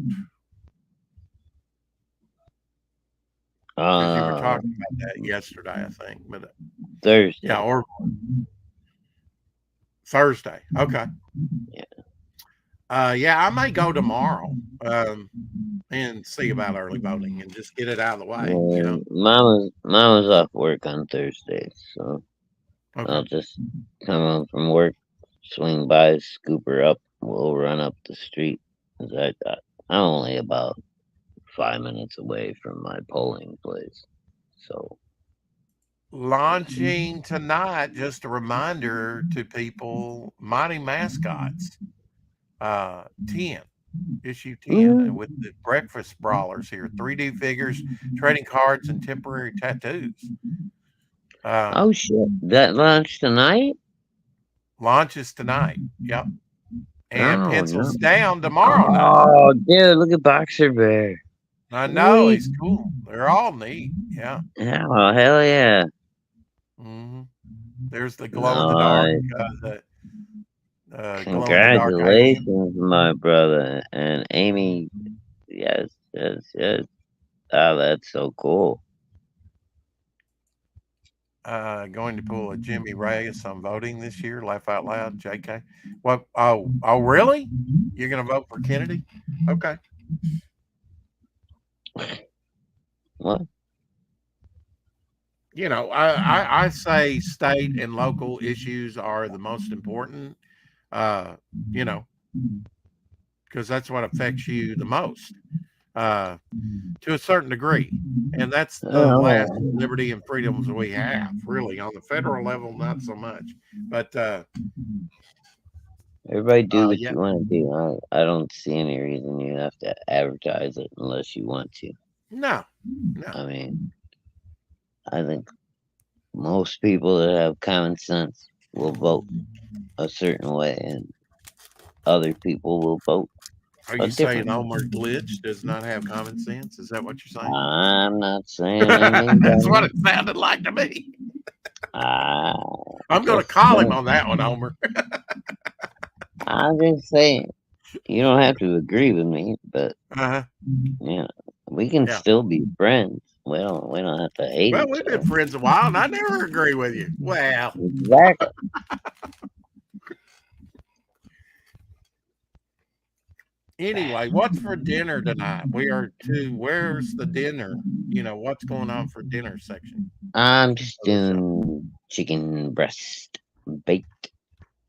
Because you were
Uh,
talking about that yesterday, I think. But
Thursday.
yeah, or Thursday. Okay.
Yeah.
Yeah, I may go tomorrow and see about early voting and just get it out of the way. You know.
Mama's off work on Thursday, so I'll
Okay.
just come home from work, swing by, scoop her up. We'll run up the street. 'Cause I'm only about 5 minutes away from my polling place, so
Launching tonight, just a reminder to people, Mighty Mascots, 10, issue 10, with the breakfast brawlers here, 3D figures, trading cards, and temporary tattoos.
oh shit, that launch tonight?
Launches tonight. Yep. And
Oh
pencils
no!
down tomorrow night.
Oh, dude, look at Boxer Bear.
I know,
Sweet.
he's cool. They're all neat. Yeah.
Oh, hell yeah!
hmm There's the glow in the dark, the glow in the dark alien.
Congratulations, my brother and Amy. Yes, yes, yes. Oh, that's so cool.
Going to pull a Jimmy Reyes on voting this year. Laugh out loud, JK. What? Oh, really? You're going to vote for Kennedy? Okay.
What?
You know, I say state and local issues are the most important. You know, because that's what affects you the most. To a certain degree, and that's the last liberty and freedoms we have. Really, on the federal level, not so much. But
Everybody do what
yeah.
you want to do. I don't see any reason you have to advertise it unless you want to.
No.
I mean, I think most people that have common sense will vote a certain way, and other people will vote.
Are you saying Omar Glitch does not have common sense? Is that what you're saying?
I'm not saying anything.
That's what it sounded like to me. I'm going to call him on that one, Homer.
I'm just saying, you don't have to agree with me, but yeah, we can still be friends. We don't have to hate.
Well, we've been friends a while, and I never agree with you. Well,
exactly.
Anyway, what's for dinner tonight? Where's the dinner? You know, what's going on for dinner section?
I'm just doing chicken breast baked.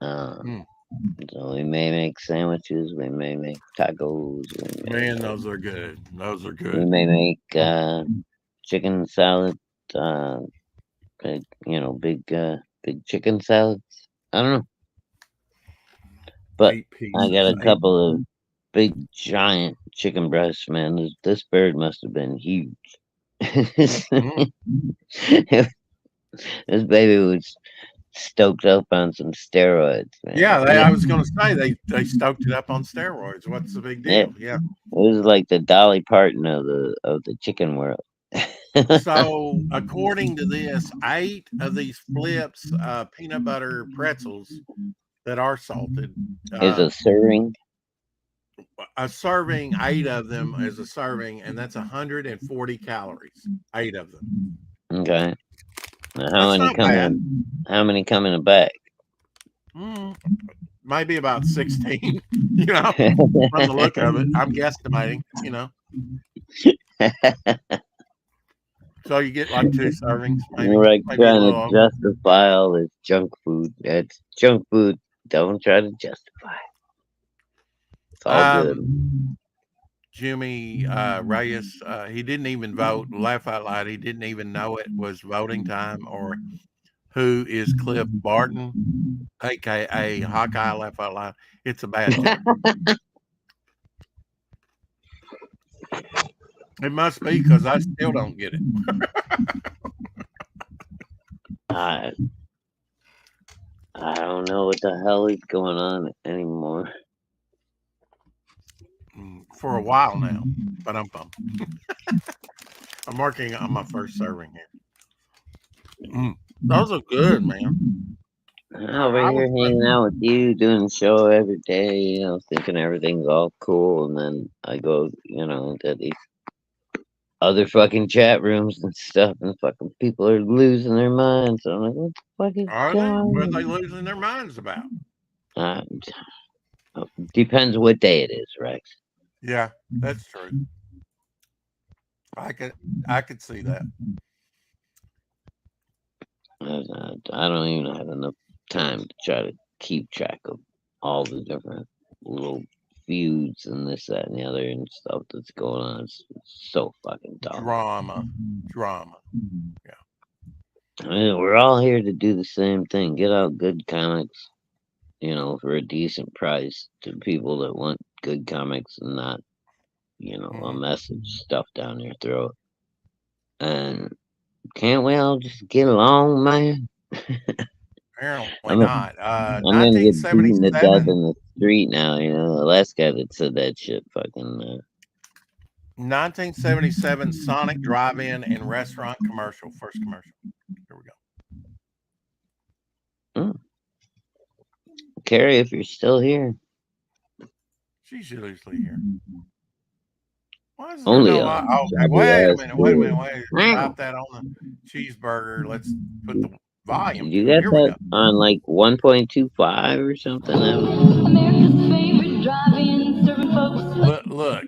So we may make sandwiches, we may make tacos.
Man, those are good. Those are good.
We may make chicken salad. Big chicken salads. I don't know. But I got a couple of big giant chicken breasts, man. This bird must have been huge. This baby was stoked up on some steroids, man.
Yeah, I was going to say they stoked it up on steroids. What's the big deal? Yeah,
it was like the Dolly Parton of the chicken world.
So, according to this, 8 of these flips, peanut butter pretzels that are salted,
is a serving.
A serving, 8 of them is a serving, and that's 140 calories. 8 of them.
Okay. Now, how many come in a bag?
Maybe about 16. You know, from the look of it, I'm guesstimating. You know. So you get like 2 servings. Maybe,
you're like
maybe
trying to justify all this junk food. That's junk food. Don't try to justify it. It's all good.
Jimmy Reyes, he didn't even vote. Laugh out loud. He didn't even know it was voting time. Or who is Cliff Barton, aka Hawkeye? Laugh out loud. It's a bad joke. It must be because I still don't get it.
I don't know what the hell is going on anymore.
For a while now, but I'm pumped. I'm working on my first serving here. Those are good, man.
Over here hanging out with you, doing the show every day, you know, thinking everything's all cool, and then I go, you know, to these other fucking chat rooms and stuff, and fucking people are losing their minds. I'm like, what the fuck is
Are
going
they? What are
on?
they losing their minds about?
Uh, depends what day it is, Rex.
Yeah, that's true. I could see that.
I don't even have enough time to try to keep track of all the different little feuds and this, that, and the other and stuff that's going on. It's so fucking dumb.
Drama.
I mean, we're all here to do the same thing. Get out good comics, you know, for a decent price to people that want good comics and not, you know, a message stuffed down their throat. And can't we all just get along, man?
Apparently
I'm
not.
gonna get beaten to death
1977.
in the street now. You know, the last guy that said that shit fucking.
1977 Sonic Drive-In and Restaurant commercial. First commercial. Here we go.
Carrie, if you're still here.
She's usually here. Why is there
Only
no? Okay, wait a minute. Stop that on the cheeseburger. Let's put the volume.
You got that on like 1.25 or something? America's favorite drive-in serving folks.
Look.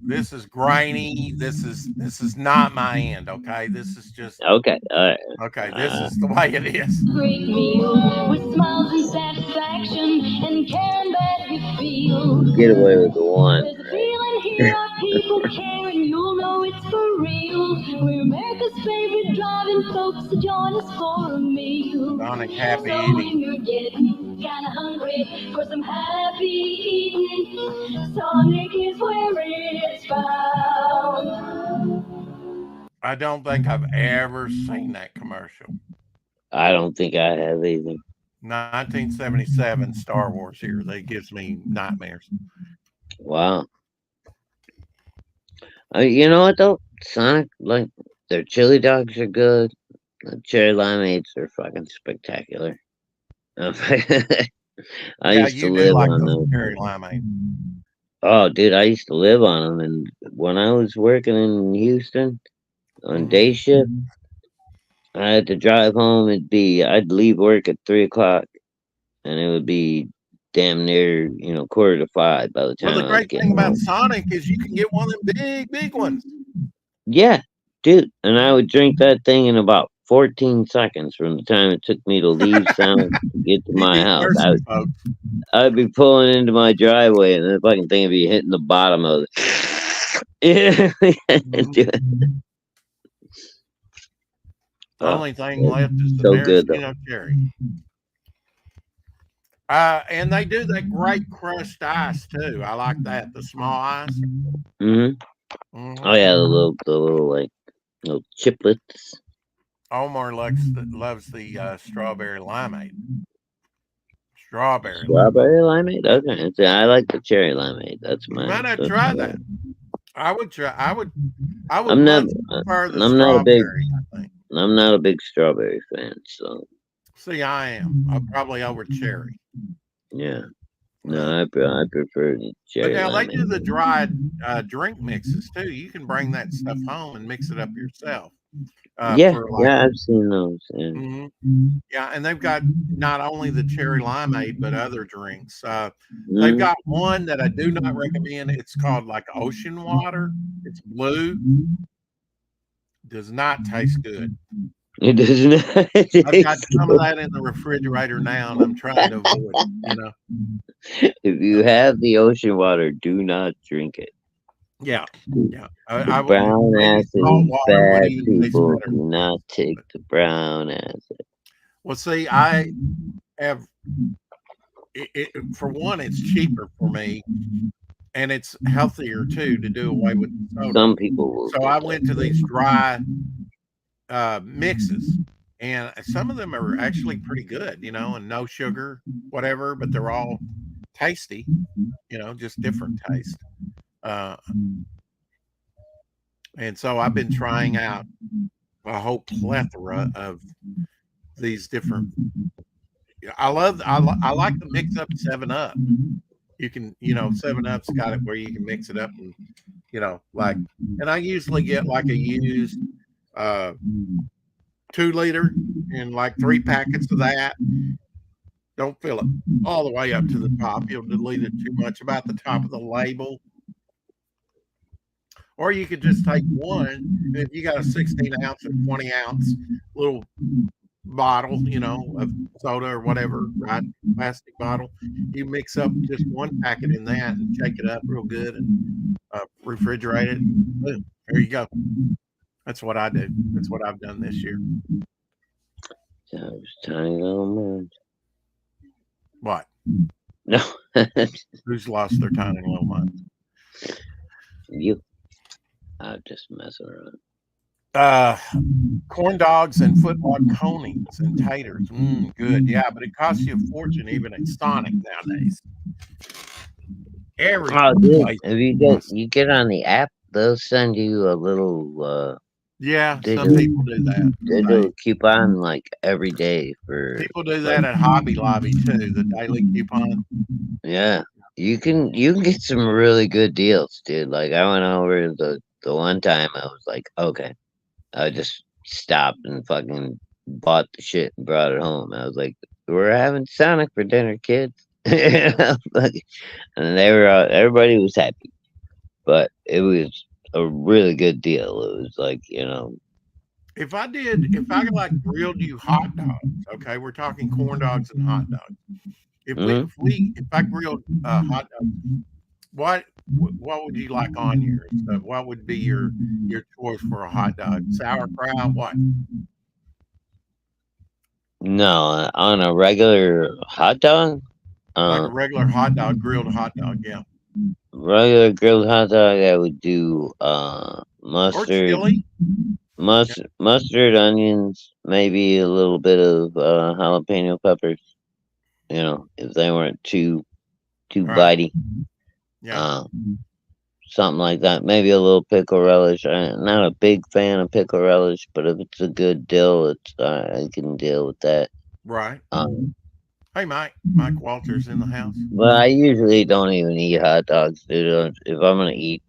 This is grainy. This is not my end. Okay, this is just
okay. All right.
Okay, this is the way it is.
Great meal with smiles and satisfaction and caring that you feel.
Get away with the one.
There's a feeling here, people caring. You'll know it's for real. We're America's favorite driving folks. So join us for a meal.
Sonic happy
so
eating.
when you're getting kind of hungry for some happy eating, Sonic is where it's found.
I don't think I've ever seen that commercial.
I don't think I have either.
1977 Star Wars here. That gives me nightmares.
Wow. You know what though? Sonic, like, their chili dogs are good. The cherry limeades are fucking spectacular. I used to live on them.
Cherry limeade.
Oh, dude, I used to live on them, and when I was working in Houston on day shift, I had to drive home. I'd leave work at 3:00, and it would be damn near, 4:45 by the time.
Well, the great thing about Sonic is you can get one of them big ones.
Yeah, dude, and I would drink that thing in about 14 seconds from the time it took me to leave Sonic to get to my house. I'd be pulling into my driveway, and the fucking thing would be hitting the bottom of it.
The only thing left is the maraschino cherry. And they do that great crushed ice too. I like that, the small ice.
Mm-hmm. Oh yeah, the little little chiplets.
Omar loves the strawberry limeade. Strawberry
limeade. Okay, I like the cherry limeade. That's my.
Why not try that? I would try. I would.
I'm not a big strawberry fan. So.
See, I am. I'm probably over cherry.
Yeah. No, I prefer the cherry.
But now
limeade.
they do the dried drink mixes too. You can bring that stuff home and mix it up yourself.
Yeah, I've seen those. Yeah.
Yeah, and they've got not only the cherry limeade but other drinks. They've got one that I do not recommend. It's called like ocean water. It's blue. Does not taste good.
It does not.
I've got some of that in the refrigerator now, and I'm trying to avoid it.
If you have the ocean water, do not drink it.
Yeah.
Brown acid is bad. People do not take the brown acid.
Well, see, I have for one, it's cheaper for me, and it's healthier too to do away with soda.
Some people will.
So I went to these dry mixes, and some of them are actually pretty good, and no sugar, whatever, but they're all tasty, just different taste. And so I've been trying out a whole plethora of these different. I like to mix up 7-Up. You can, 7-Up's got it where you can mix it up and like, and I usually get like a used 2-liter and like 3 packets of that. Don't fill it all the way up to the top. You'll dilute it too much, about the top of the label. Or you could just take one, and if you got a 16-ounce or 20-ounce little bottle, of soda or whatever, right? Plastic bottle, you mix up just one packet in that and shake it up real good and refrigerate it. Boom, there you go. That's what I do. That's what I've done this year.
Those tiny little minds.
What?
No.
Who's lost their tiny little minds?
You. I'm just messing around.
Corn dogs and football conings and taters. Good. Yeah, but it costs you a fortune even at Sonic nowadays. Every place.
If you get on the app, they'll send you a little
yeah, some people do that.
They do coupon like every day for
people do that at Hobby Lobby too, the daily coupon.
Yeah. You can get some really good deals, dude. Like I went over the one time I was like, okay. I just stopped and fucking bought the shit and brought it home. I was like, we're having Sonic for dinner, kids. And they were everybody was happy. But it was a really good deal. It was like,
if I like grilled you hot dogs, okay, we're talking corn dogs and hot dogs. If I grilled hot dogs, what would you like on yours? What would be your choice for a hot dog? Sauerkraut? What?
No, on a regular hot dog.
Like a regular hot dog, grilled hot dog, yeah.
Regular grilled hot dog, I would do mustard,
or chili.
Mustard, onions, maybe a little bit of jalapeno peppers. If they weren't too bitey.
Yeah.
Something like that. Maybe a little pickle relish. I'm not a big fan of pickle relish, but if it's a good dill, I can deal with that.
Right. Hey, Mike Walters in the house.
But I usually don't even eat hot dogs, dude. If I'm gonna eat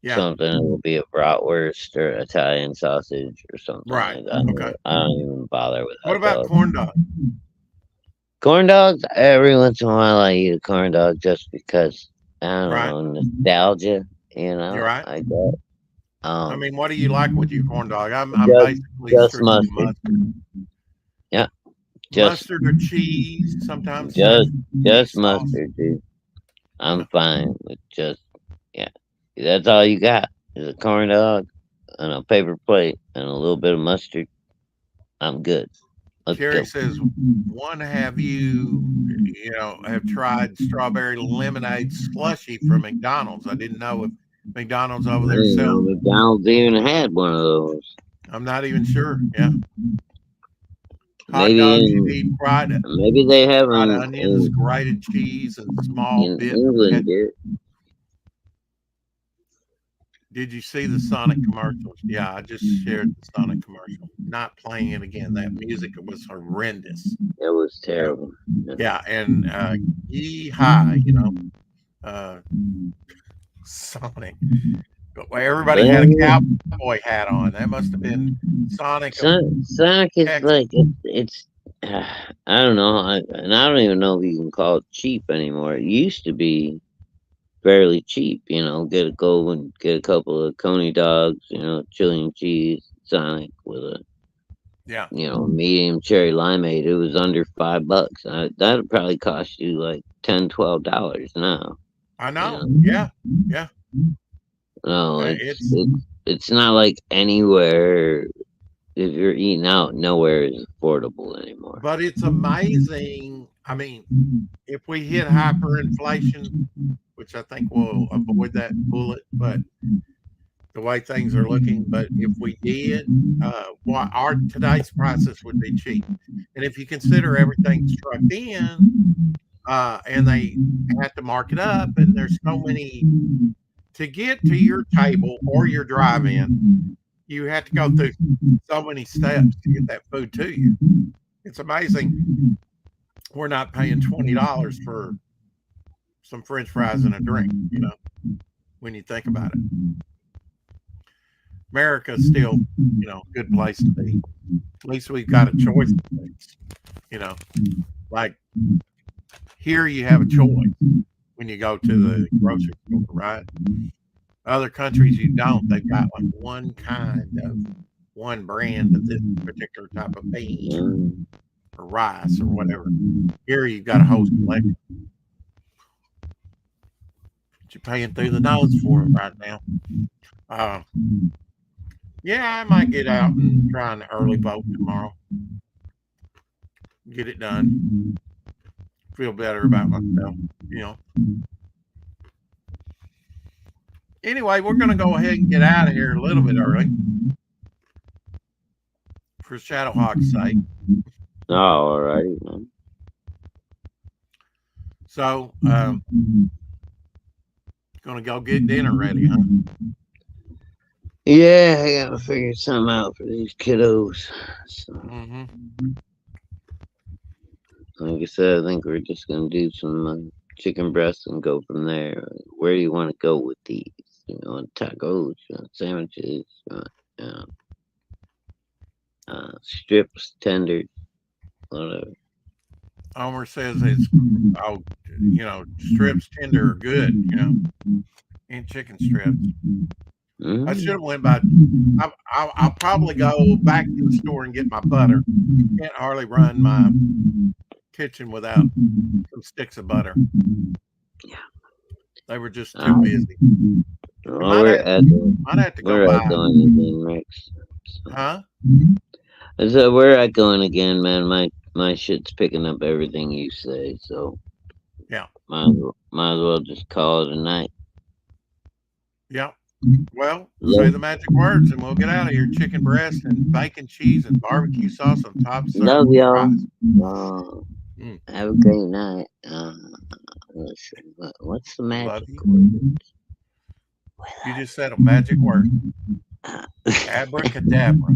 something, it will be a bratwurst or Italian sausage or something like that.
Okay.
I don't even bother with
what about corn dogs?
Corn dogs, every once in a while I eat a corn dog just because, I don't know, nostalgia,
You're right.
I guess.
I mean, what do you like with your corn dog? I'm basically
just mustard. Yeah.
Mustard or cheese, sometimes.
Just mustard, dude. I'm fine with that's all you got is a corn dog and a paper plate and a little bit of mustard. I'm good.
Jerry says, have you have tried strawberry lemonade slushy from McDonald's? I didn't know if McDonald's over there sells.
McDonald's even had one of those.
I'm not even sure. Yeah.
Maybe maybe they have
fried onions, grated cheese, and small bits.
England,
Did you see the Sonic commercials? Yeah, I just shared the Sonic commercial. Not playing it again. That music was horrendous.
It was terrible.
Yeah, and yee-hi, Sonic. But everybody had a cowboy hat on. That must have been Sonic.
Sonic is like it's. I don't know, and I don't even know if you can call it cheap anymore. It used to be fairly cheap, get a couple of coney dogs, chili and cheese, Sonic with a medium cherry limeade. It was under $5. That'd probably cost you like $10-12 now.
I know. Yeah.
No, it's not like anywhere. If you're eating out, nowhere is affordable anymore.
But it's amazing. I mean, if we hit hyperinflation, which I think will avoid that bullet, but the way things are looking, but if we did, our today's prices would be cheap. And if you consider everything's trucked in, and they have to mark it up, and there's so many to get to your table or your drive-in, you have to go through so many steps to get that food to you. It's amazing. We're not paying $20 for some French fries and a drink, when you think about it. America's still, a good place to be. At least we've got a choice of things, like here you have a choice when you go to the grocery store, right? Other countries you don't. They've got like one brand of this particular type of bean or rice or whatever. Here you've got a whole selection. But you're paying through the nose for it right now. Yeah, I might get out and try an early vote tomorrow. Get it done. Feel better about myself, Anyway, we're going to go ahead and get out of here a little bit early for Shadowhawk's sake.
Oh, all right, man.
So, going to go get dinner ready, huh?
Yeah, I gotta figure something out for these kiddos. So, like I said, I think we're just gonna do some chicken breasts and go from there. Where do you want to go with these? Tacos, sandwiches, strips, tenders, whatever.
Homer says it's strips tender are good, and chicken strips. I should have went by. I'll probably go back to the store and get my butter. Can't hardly run my kitchen without some sticks of butter.
Yeah,
they were just too busy.
Well,
might have to go by.
Going again, Rex. So.
Huh?
So where I going again, man? My shit's picking up everything you say, so
yeah,
might as well just call it a night.
Yeah. Well, say the magic words and we'll get out of here. Chicken breast and bacon, cheese, and barbecue sauce on top.
Love y'all. Have a great night. Let's see. What's the magic word?
You just said a magic word. Abracadabra.